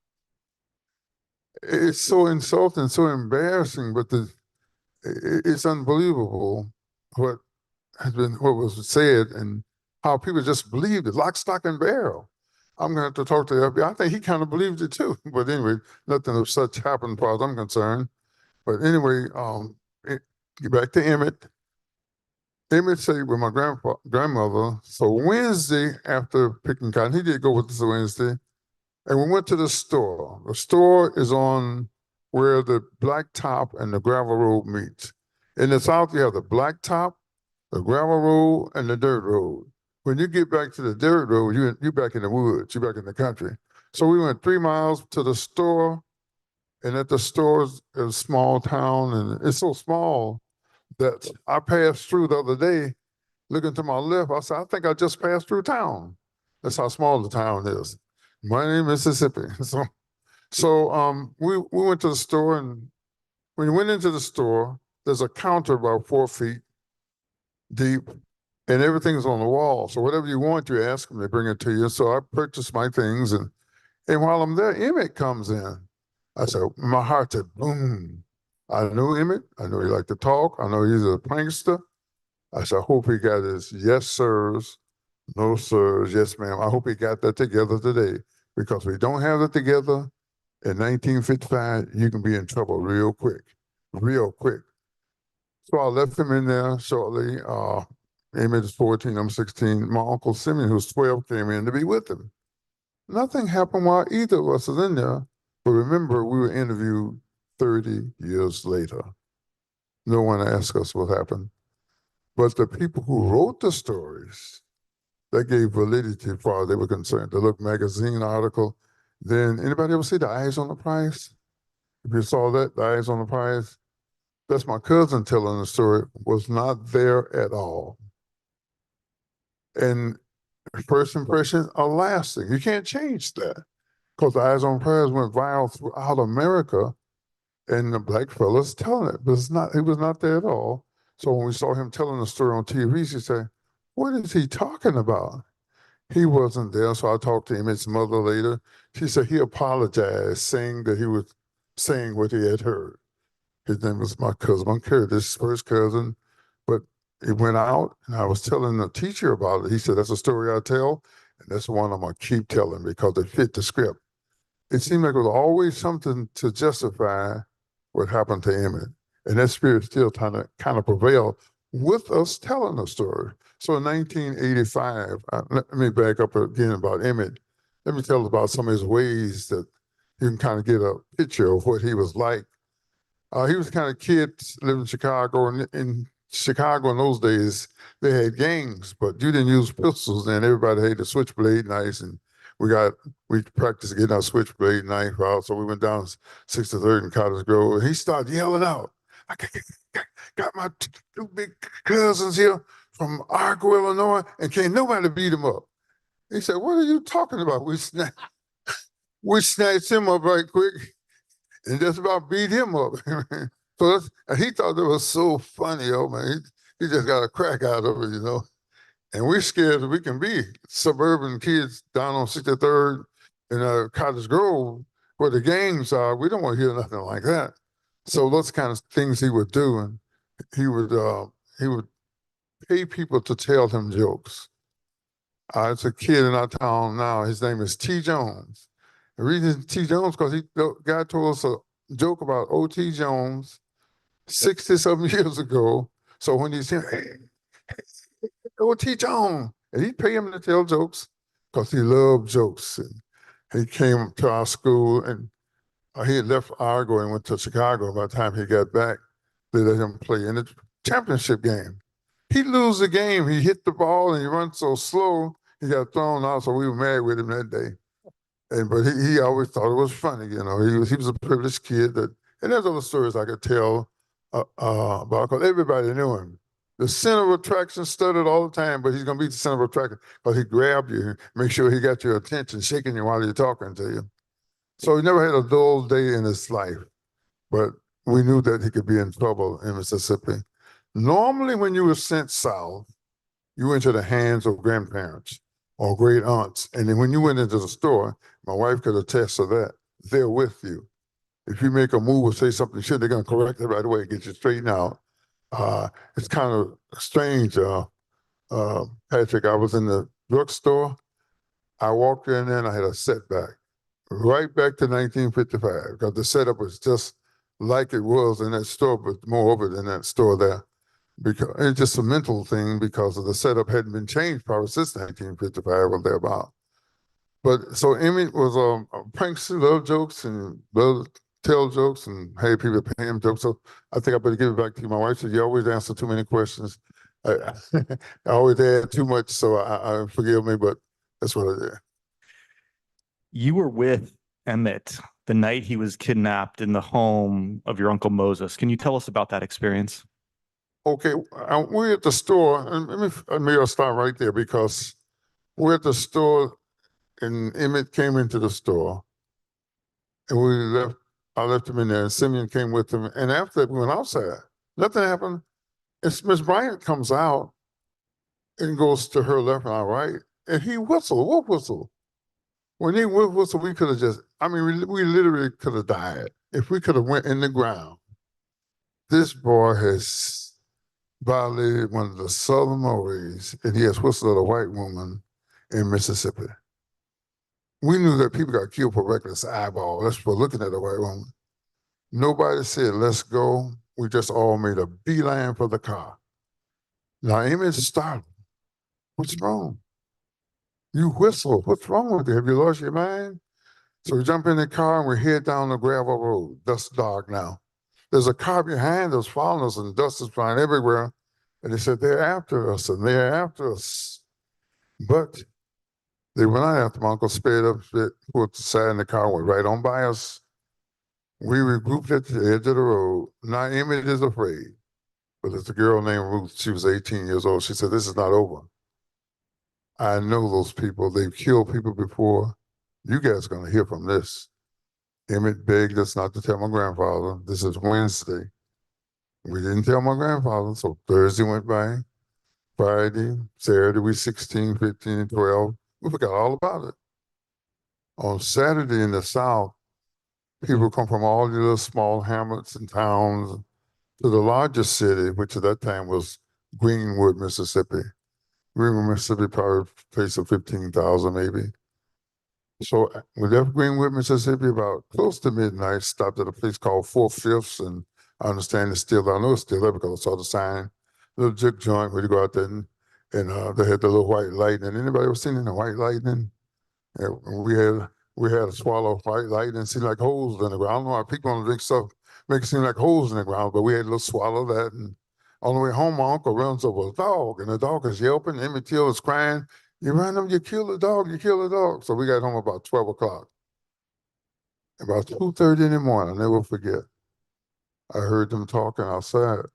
It's so insulting, so embarrassing, but it's unbelievable what what was said and how people just believed it, lock, stock, and barrel. I'm going to have to talk to the FBI. I think he kind of believed it too. But anyway, nothing of such happened, as far as I'm concerned. But anyway, get back to Emmett. Emmett stayed with my grandmother. So Wednesday after picking cotton, he did go with us Wednesday, and we went to the store. The store is on where the blacktop and the gravel road meets. In the South, you have the blacktop, the gravel road, and the dirt road. When you get back to the dirt road, you're back in the woods, you're back in the country. So we went 3 miles to the store, and at the store is a small town, and it's so small that I passed through the other day, looking to my left, I said, I think I just passed through town. That's how small the town is. Miami, Mississippi. So we went to the store, and when we went into the store, there's a counter about 4 feet deep, and everything's on the wall. So whatever you want, you ask them, they bring it to you. So I purchased my things, and while I'm there, Emmett comes in. I said, my heart said, boom. I knew Emmett. I know he liked to talk. I know he's a prankster. I said, I hope he got his yes, sirs, no, sirs, yes, ma'am. I hope he got that together today, because if we don't have it together in 1955, you can be in trouble real quick, real quick. So I left him in there shortly. Emmett is 14, I'm 16. My Uncle Simeon, who's 12, came in to be with him. Nothing happened while either of us was in there. But remember, we were interviewed 30 years later. No one asked us what happened. But the people who wrote the stories, that gave validity as far as they were concerned. The Look magazine article. Then anybody ever see The Eyes on the Prize? If you saw that, The Eyes on the Prize, that's my cousin telling the story, was not there at all. And first impressions are lasting. You can't change that, because The Eyes on the Prize went viral throughout America, and the black fellas telling it, but it was not there at all. So when we saw him telling the story on TV, she said, what is he talking about? He wasn't there. So I talked to Emmett's mother later. She said he apologized, saying that he was saying what he had heard. His name was my cousin, Curtis, first cousin. But it went out, and I was telling the teacher about it. He said, that's a story I tell, and that's the one I'm going to keep telling because it fit the script. It seemed like there was always something to justify what happened to Emmett. And that spirit still kind of prevailed with us telling the story. So in 1985, let me back up again about Emmett. Let me tell about some of his ways that you can kind of get a picture of what he was like. He was the kind of kid living in Chicago, and in Chicago in those days, they had gangs, but you didn't use pistols then. Everybody had a switchblade knives, and we practiced getting our switchblade knife out. So we went down 63rd and Cottage Grove, and he started yelling out, I got my 2 big cousins here from Argo, Illinois, and can't nobody beat him up. He said, what are you talking about? We snatched him up right quick and just about beat him up. So and he thought it was so funny, oh man. He just got a crack out of it, you know. And we're scared that we can be suburban kids down on 63rd in Cottage Grove where the gangs are. We don't want to hear nothing like that. So those kind of things he would do, and he would pay people to tell him jokes. It's a kid in our town now. His name is T. Jones. The reason T. Jones, because the guy told us a joke about O.T. Jones 60-something years ago. So when he said, hey, O.T. Jones, and he'd pay him to tell jokes because he loved jokes. And he came to our school, and he had left Argo and went to Chicago. By the time he got back, they let him play in the championship game. He'd lose the game. He hit the ball, and he run so slow, he got thrown out. So we were mad with him that day. But he always thought it was funny, you know. He was a privileged kid and there's other stories I could tell because everybody knew him. The center of attraction stuttered all the time, but he's gonna be the center of attraction because he grabbed you, make sure he got your attention, shaking you while he's talking to you. So he never had a dull day in his life, but we knew that he could be in trouble in Mississippi. Normally, when you were sent south, you went to the hands of grandparents or great aunts. And then when you went into the store, my wife could attest to that. They're with you. If you make a move or say something shit, they're going to correct it right away, get you straightened out. It's kind of strange, Patrick. I was in the drugstore. I walked in there and I had a setback. Right back to 1955, because the setup was just like it was in that store, but more of it in that store there. Because it's just a mental thing because of the setup hadn't been changed probably since 1955 or thereabout. But so Emmett was a prankster, loved jokes and loved to tell jokes and had people pay him jokes. So I think I better give it back to you. My wife said, you always answer too many questions. I always add too much, so I forgive me, but that's what I did. You were with Emmett the night he was kidnapped in the home of your uncle Moses. Can you tell us about that experience? Okay, we're at the store, and maybe I'll start right there because we're at the store, and Emmett came into the store, and we left. I left him in there, and Simeon came with him. And after that, we went outside. Nothing happened. And Miss Bryant comes out and goes to her left and our right, and he whistled. What whistle? When he whistled, we could have just. I mean, we literally could have died if we could have went in the ground. This boy has violated one of the southern mores, and he has whistled at a white woman in Mississippi. We knew that people got killed for reckless eyeball. That's for looking at a white woman. Nobody said, let's go. We just all made a beeline for the car. Now, Emmett startled. What's wrong? You whistle. What's wrong with you? Have you lost your mind? So we jump in the car and we head down the gravel road. Dust dark now. There's a car behind us following us, and dust is flying everywhere. And they said, they're after us, and they're after us. But they went out after my uncle, sped up, put the side in the car, went right on by us. We regrouped at the edge of the road. Now Emmett is afraid. But there's a girl named Ruth. She was 18 years old. She said, this is not over. I know those people. They've killed people before. You guys are going to hear from this. Emmett begged us not to tell my grandfather. This is Wednesday. We didn't tell my grandfather, so Thursday went by. Friday, Saturday, we 16, 15, and 12. We forgot all about it. On Saturday in the South, people come from all the little small hamlets and towns to the largest city, which at that time was Greenwood, Mississippi. Greenwood, Mississippi, probably a place of 15,000 maybe. So we left Greenwood, Mississippi about close to midnight, stopped at a place called Four Fifths, and I understand it's still, I know it's still there because I saw the sign, little juke joint where you go out there and they had the little white lightning. Anybody ever seen the white lightning? Yeah, we had a swallow of white lightning, seemed like holes in the ground. I don't know why people want to drink stuff, make it seem like holes in the ground, but we had a little swallow of that. And on the way home, my uncle runs over a dog, and the dog is yelping. Emmett Till is crying. You ran him, you killed the dog, you killed the dog. So we got home about 12 o'clock. About 2:30 in the morning, I'll never forget. I heard them talking outside.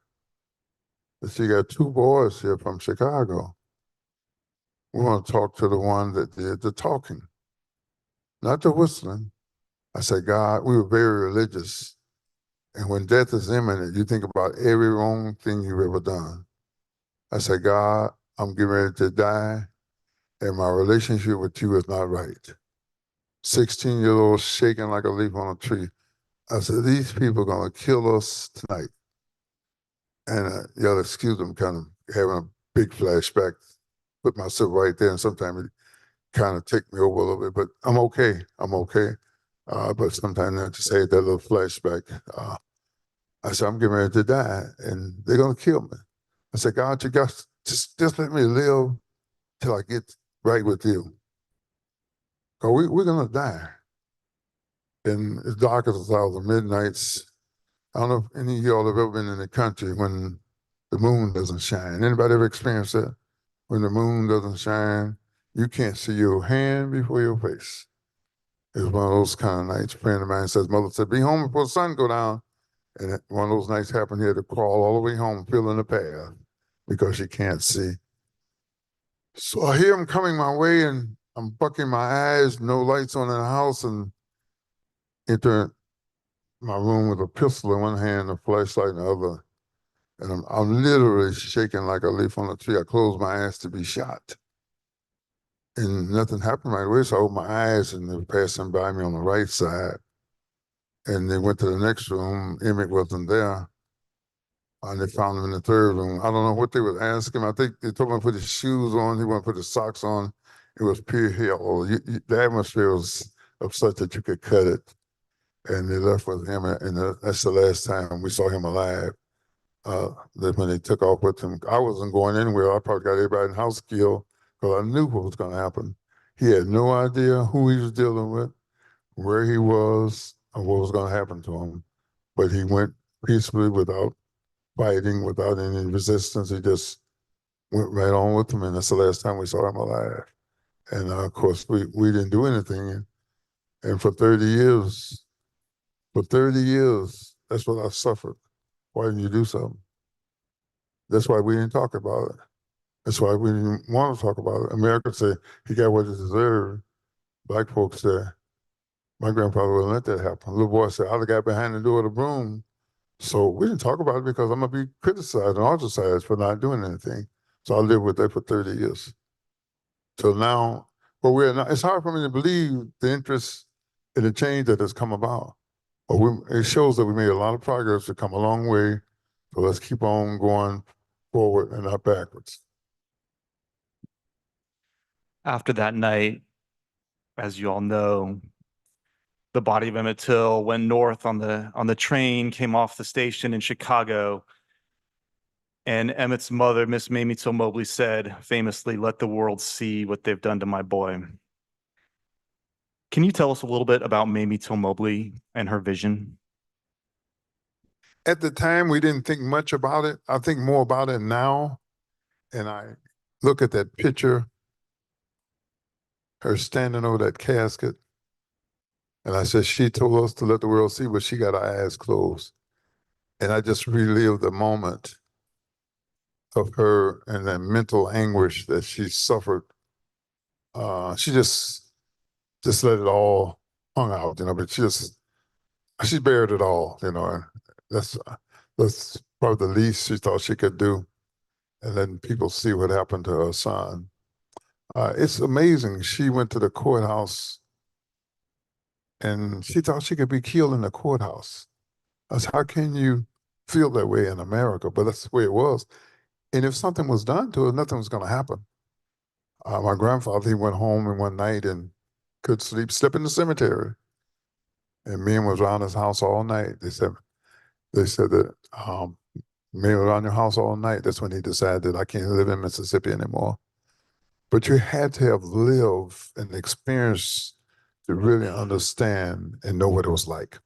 They said, you got two boys here from Chicago. We want to talk to the one that did the talking, not the whistling. I said, God, we were very religious. And when death is imminent, you think about every wrong thing you've ever done. I said, God, I'm getting ready to die, and my relationship with you is not right. 16-year-old shaking like a leaf on a tree. I said, these people are going to kill us tonight. And y'all excuse them kind of having a big flashback, put myself right there, and sometimes it kind of take me over a little bit, but I'm okay. I'm okay. But sometimes I just had that little flashback. I said, I'm getting ready to die, and they're going to kill me. I said, God, you got just let me live till I get right with you. Because we're going to die. And as dark as a thousand midnights, I don't know if any of y'all have ever been in the country when the moon doesn't shine. Anybody ever experienced that? When the moon doesn't shine, you can't see your hand before your face. It's one of those kind of nights. A friend of mine says, mother said, be home before the sun go down. And one of those nights happened, he had to crawl all the way home, feeling the path because she can't see. So I hear him coming my way and I'm bucking my eyes, no lights on in the house, and enter my room with a pistol in one hand, a flashlight in the other. And I'm literally shaking like a leaf on a tree. I closed my eyes to be shot. And nothing happened right away. So I opened my eyes and they were passing by me on the right side. And they went to the next room. Emmett wasn't there. And they found him in the third room. I don't know what they would ask him. I think they told him to put his shoes on. He wanted to put his socks on. It was pure hell. The atmosphere was of such that you could cut it. And they left with him. And that's the last time we saw him alive. That when they took off with him, I wasn't going anywhere. I probably got everybody in the house killed because I knew what was going to happen. He had no idea who he was dealing with, where he was, or what was going to happen to him. But he went peacefully without fighting, without any resistance. He just went right on with him. And that's the last time we saw him alive. And of course, we didn't do anything. And for 30 years, that's what I suffered. Why didn't you do something? That's why we didn't talk about it. That's why we didn't want to talk about it. America said he got what he deserved. Black folks said, my grandfather wouldn't let that happen. Little boy said, I'd have got behind the door of the broom. So we didn't talk about it because I'm going to be criticized and ostracized for not doing anything. So I lived with that for 30 years. So now, but we're not, it's hard for me to believe the interest in the change that has come about. But it shows that we made a lot of progress. We've come a long way. So let's keep on going forward and not backwards. After that night, as you all know, the body of Emmett Till went north on the train, came off the station in Chicago. And Emmett's mother, Miss Mamie Till Mobley, said famously, "Let the world see what they've done to my boy." Can you tell us a little bit about Mamie Till Mobley and her vision? At the time, we didn't think much about it. I think more about it now. And I look at that picture, her standing over that casket. And I said, she told us to let the world see, but she got her eyes closed. And I just relived the moment of her and that mental anguish that she suffered. She just let it all hung out, but she bared it all, and that's probably the least she thought she could do. And then people see what happened to her son. It's amazing. She went to the courthouse and she thought she could be killed in the courthouse. I said, how can you feel that way in America? But that's the way it was. And if something was done to her, nothing was going to happen. My grandfather, he went home in one night and could slept in the cemetery. And men was around his house all night. They said that men were around your house all night. That's when he decided, I can't live in Mississippi anymore. But you had to have lived and experienced to really understand and know what it was like.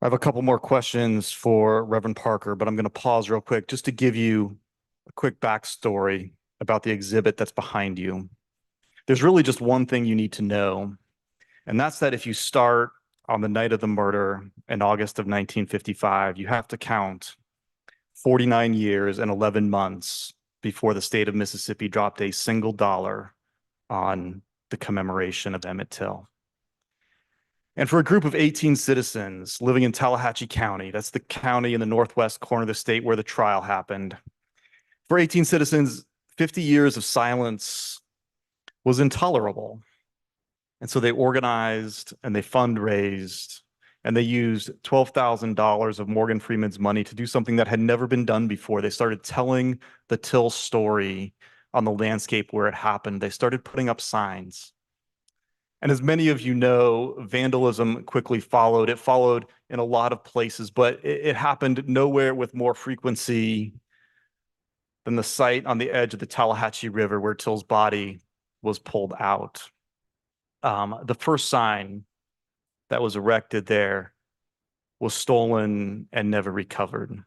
I have a couple more questions for Reverend Parker, but I'm going to pause real quick just to give you a quick backstory about the exhibit that's behind you. There's really just one thing you need to know, and that's that if you start on the night of the murder in August of 1955, you have to count 49 years and 11 months before the state of Mississippi dropped a single dollar on the commemoration of Emmett Till. And for a group of 18 citizens living in Tallahatchie County, that's the county in the northwest corner of the state where the trial happened, for 18 citizens, 50 years of silence was intolerable. And so they organized and they fundraised and they used $12,000 of Morgan Freeman's money to do something that had never been done before. They started telling the Till story on the landscape where it happened. They started putting up signs. And as many of you know, vandalism quickly followed. It followed in a lot of places, but it happened nowhere with more frequency than the site on the edge of the Tallahatchie River where Till's body was pulled out. The first sign that was erected there was stolen and never recovered.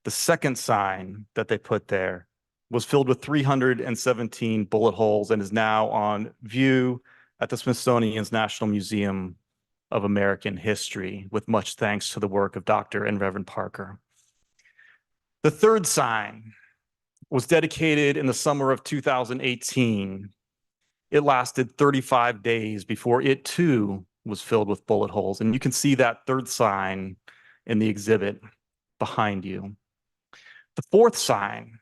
The second sign that they put there was filled with 317 bullet holes and is now on view at the Smithsonian's National Museum of American history, with much thanks to the work of Dr. and Reverend Parker. The third sign was dedicated in the summer of 2018. It lasted 35 days before it too was filled with bullet holes. And you can see that third sign in the exhibit behind you. The fourth sign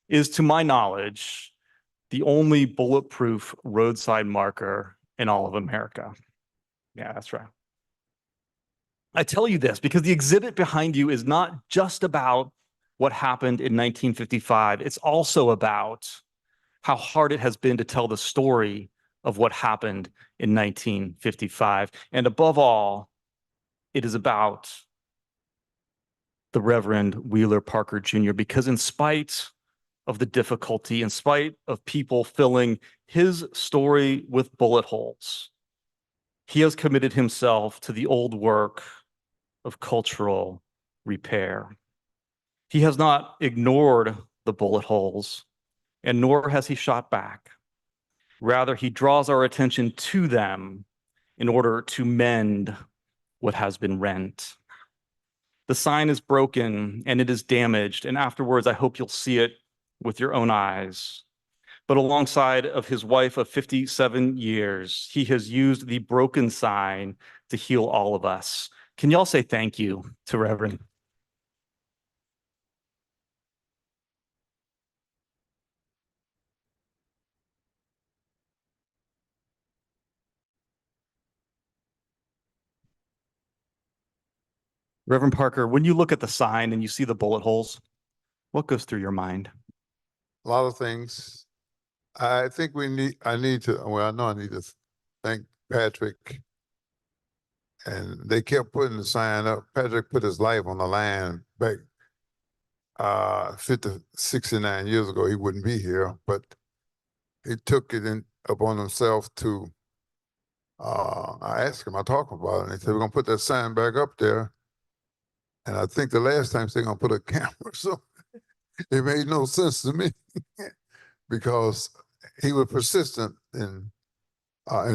is, to my knowledge, the only bulletproof roadside marker in all of America. Yeah, that's right. I tell you this because the exhibit behind you is not just about what happened in 1955. It's also about how hard it has been to tell the story of what happened in 1955. And above all, it is about the Reverend Wheeler Parker Jr., because in spite of the difficulty, in spite of people filling his story with bullet holes, he has committed himself to the old work of cultural repair. He has not ignored the bullet holes, and nor has he shot back. Rather, he draws our attention to them in order to mend what has been rent. The sign is broken and it is damaged, and afterwards I hope you'll see it with your own eyes. But alongside of his wife of 57 years, he has used the broken sign to heal all of us. Can y'all say thank you to Reverend? Reverend Parker, when you look at the sign and you see the bullet holes, what goes through your mind? A lot of things. I think I need to, well, I know I need to thank Patrick. And they kept putting the sign up. Patrick put his life on the line back 69 years ago. He wouldn't be here, but he took it upon himself to, I asked him, I talked about it, and he said, we're going to put that sign back up there. And I think the last time they're going to put a camera, so it made no sense to me because he was persistent in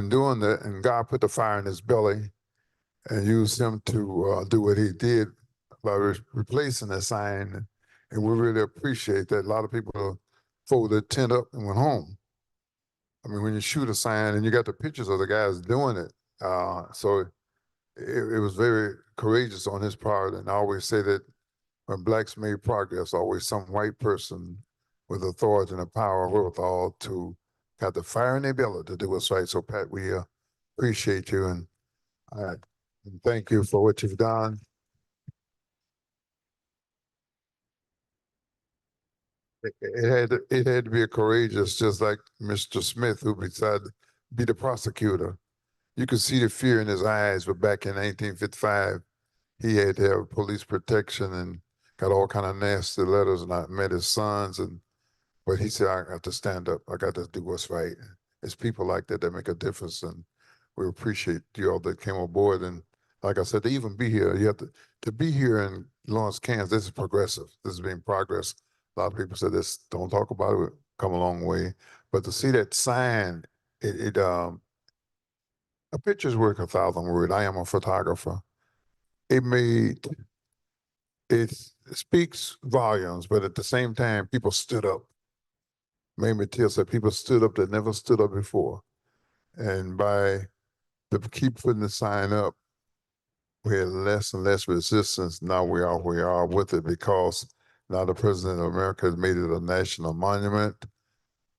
doing that, and God put the fire in his belly and used him to do what he did by replacing the sign. And we really appreciate that. A lot of people folded their tent up and went home. I mean, when you shoot a sign and you got the pictures of the guys doing it, so it was very courageous on his part. And I always say that when blacks made progress, always some white person with authority and the power wherewithal to got the fire in their belly to do what's right. So Pat, we appreciate you and thank you for what you've done. It had to be a courageous, just like Mr. Smith, who decided to be the prosecutor. You could see the fear in his eyes, but back in 1955, he had to have police protection and got all kind of nasty letters. And I met his sons, but he said, I got to stand up. I got to do what's right. It's people like that that make a difference, and we appreciate you all that came aboard. And like I said, to even be here, you have to be here in Lawrence, Kansas. This is progressive. This has been progress. A lot of people said this, don't talk about it, come a long way. But to see that sign, a picture's worth 1,000 words. I am a photographer. It speaks volumes, but at the same time, people stood up. Emmett Till said people stood up that never stood up before. And by keep putting the sign up, we had less and less resistance. Now we are where we are with it because now the President of America has made it a national monument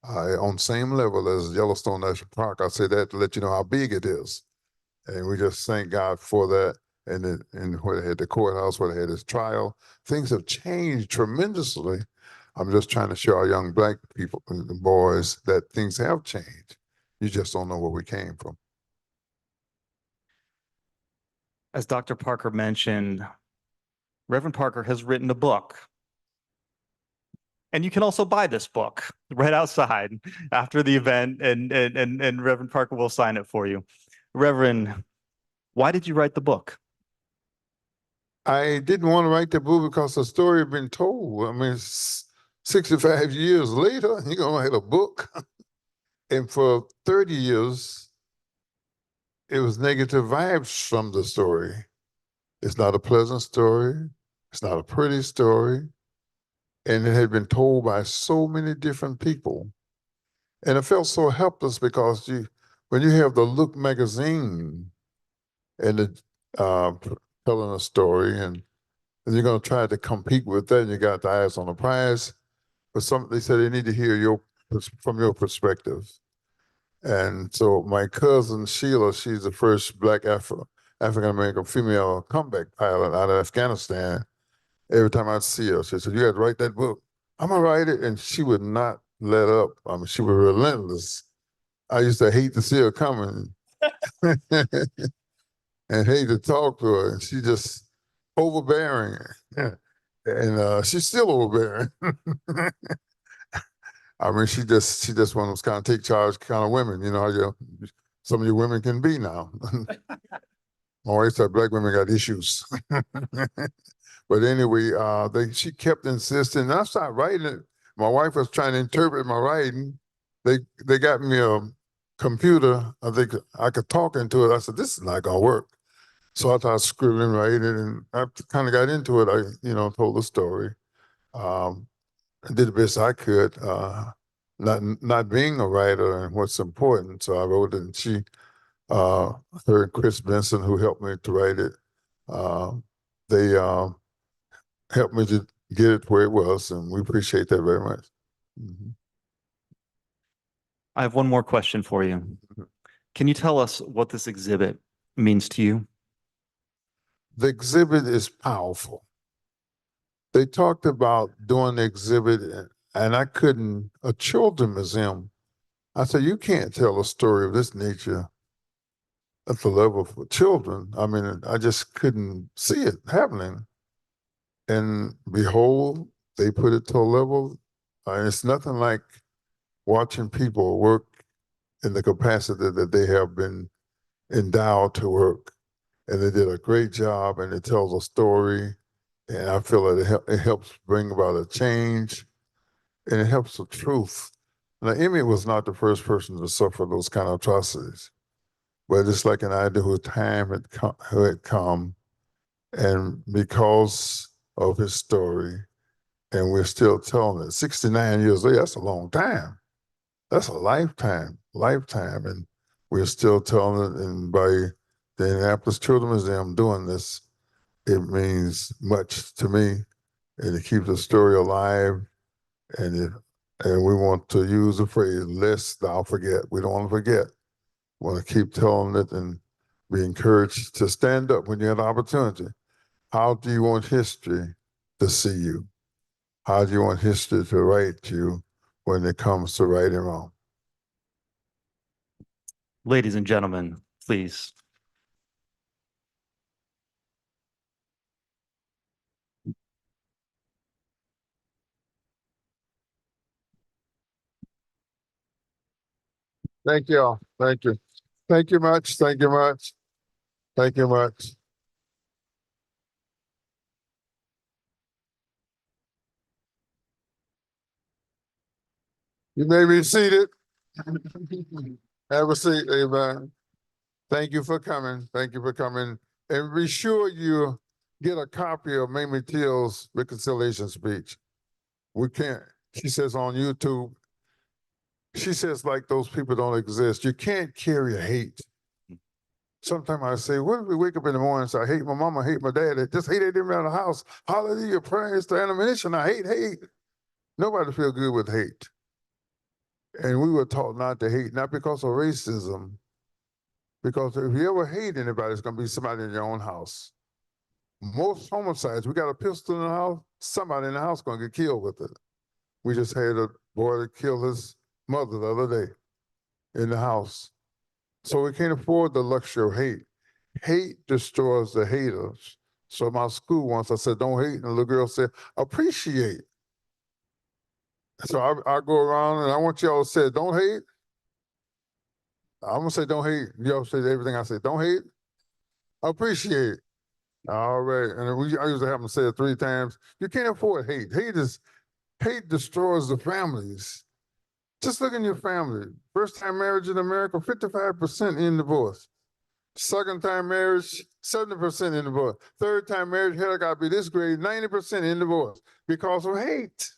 on same level as Yellowstone National Park. I say that to let you know how big it is. And we just thank God for that. And where they had the courthouse, where they had his trial, things have changed tremendously. I'm just trying to show our young black people, the boys, that things have changed. You just don't know where we came from. As Dr. Parker mentioned, Reverend Parker has written a book. And you can also buy this book right outside after the event, and Reverend Parker will sign it for you. Reverend, why did you write the book? I didn't want to write the book because the story had been told. I mean, 65 years later, you're going to write a book. And for 30 years, it was negative vibes from the story. It's not a pleasant story. It's not a pretty story. And it had been told by so many different people. And it felt so helpless because when you have the Look magazine and telling a story and you're going to try to compete with that and you got the eyes on the prize, but they said they need to hear from your perspective. And so my cousin Sheila, she's the first Black African-American female combat pilot out of Afghanistan. Every time I'd see her, she said, "You got to write that book." I'm going to write it. And she would not let up. I mean, she was relentless. I used to hate to see her coming and hate to talk to her. And she just overbearing. And she's still overbearing. I mean, she just one of those kind of take charge kind of women. You know how some of you women can be now. My wife said Black women got issues. But anyway, she kept insisting. And I started writing it. My wife was trying to interpret my writing. They got me a computer. I think I could talk into it. I said, "This is not gonna work." So I started scribbling, writing, and I kind of got into it. I, told the story. I did the best I could, not being a writer and what's important. So I wrote it, and her and Chris Benson, who helped me to write it, they helped me to get it where it was, and we appreciate that very much. Mm-hmm. I have one more question for you. Can you tell us what this exhibit means to you? The exhibit is powerful. They talked about doing the exhibit, and I couldn't, a children's museum. I said, you can't tell a story of this nature at the level for children. I mean, I just couldn't see it happening. And behold, they put it to a level, and it's nothing like watching people work in the capacity that they have been endowed to work. And they did a great job, and it tells a story. And I feel that it helps bring about a change, and it helps the truth. Now, Emmett was not the first person to suffer those kind of atrocities, but it's like an idea whose time had come, and because of his story, and we're still telling it. 69 years later, that's a long time. That's a lifetime, and we're still telling it. And by the Indianapolis Children's Museum doing this, it means much to me, and it keeps the story alive. And we want to use the phrase, lest thou forget. We don't want to forget. We want to keep telling it and be encouraged to stand up when you have the opportunity. How do you want history to see you? How do you want history to write you when it comes to right and wrong? Ladies and gentlemen, please. Thank you all. Thank you. Thank you much. Thank you much. Thank you much. You may be seated. Have a seat, amen. Thank you for coming. Thank you for coming. And be sure you get a copy of Emmett Till's reconciliation speech. We can't, she says on YouTube, she says like those people don't exist. You can't carry a hate. Sometimes I say, what if we wake up in the morning and say, I hate my mama, I hate my dad, I just hate everything around the house. Hallelujah, praise the animation. I hate. Nobody feel good with hate. And we were taught not to hate, not because of racism, because if you ever hate anybody, it's going to be somebody in your own house. Most homicides, we got a pistol in the house, somebody in the house going to get killed with it. We just had a boy that killed his mother the other day in the house. So we can't afford the luxury of hate. Hate destroys the haters. So in my school once I said, don't hate, and the little girl said, appreciate. So I go around and I want y'all to say, don't hate. I'm gonna say don't hate. Y'all say everything I say, don't hate, appreciate. All right. And I usually have them say it 3 times. You can't afford hate. Hate destroys the families. Just look in your family. First time marriage in America, 55% in divorce. Second time marriage, 70% in divorce. Third time marriage, hell, got to be this grade, 90% in divorce because of hate.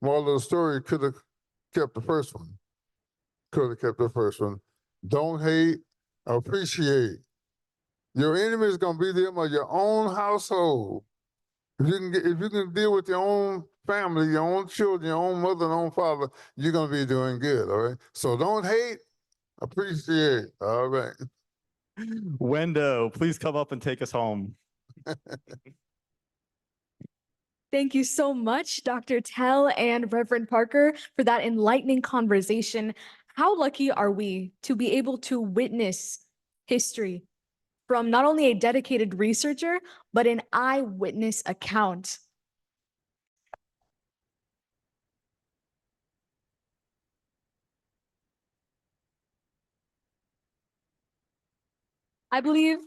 Moral of the story, could have kept the first one. Could have kept the first one. Don't hate, appreciate. Your enemy is going to be them of your own household. If you can deal with your own family, your own children, your own mother and own father, you're going to be doing good. All right. So don't hate, appreciate. All right. Wendo, please come up and take us home. Thank you so much, Dr. Tell and Reverend Parker, for that enlightening conversation. How lucky are we to be able to witness history from not only a dedicated researcher, but an eyewitness account? I believe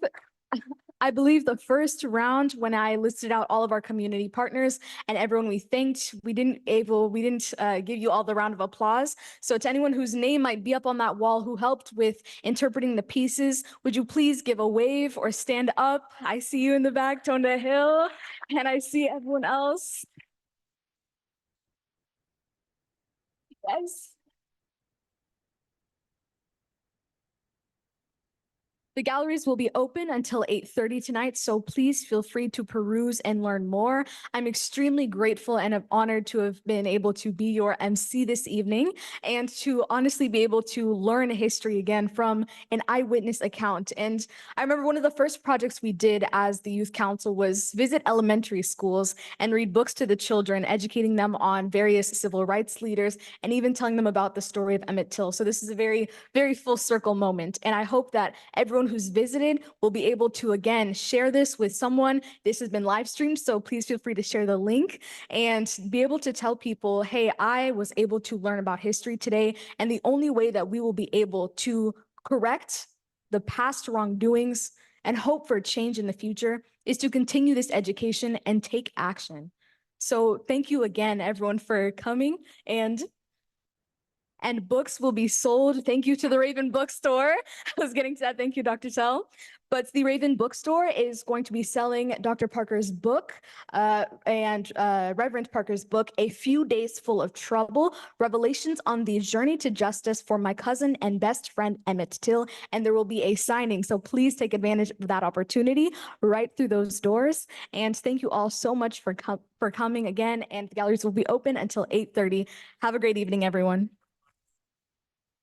the first round, when I listed out all of our community partners and everyone we thanked, we didn't give you all the round of applause. So to anyone whose name might be up on that wall who helped with interpreting the pieces, would you please give a wave or stand up? I see you in the back, Tonda Hill, and I see everyone else. Yes. The galleries will be open until 8:30 tonight, so please feel free to peruse and learn more. I'm extremely grateful and I'm honored to have been able to be your MC this evening and to honestly be able to learn history again from an eyewitness account. And I remember one of the first projects we did as the youth council was visit elementary schools and read books to the children, educating them on various civil rights leaders and even telling them about the story of Emmett Till. So this is a very, very full circle moment. And I hope that everyone who's visited will be able to, again, share this with someone. This has been live streamed, so please feel free to share the link and be able to tell people, hey, I was able to learn about history today. And the only way that we will be able to correct the past wrongdoings and hope for change in the future is to continue this education and take action. So thank you again, everyone, for coming, and books will be sold. Thank you to the Raven Bookstore. I was getting to that. Thank you, Dr. Tell. But the Raven Bookstore is going to be selling Dr. Parker's book and Reverend Parker's book, A Few Days Full of Trouble, Revelations on the Journey to Justice for My Cousin and Best Friend Emmett Till. And there will be a signing. So please take advantage of that opportunity right through those doors. And thank you all so much for coming again. And the galleries will be open until 8:30. Have a great evening, everyone.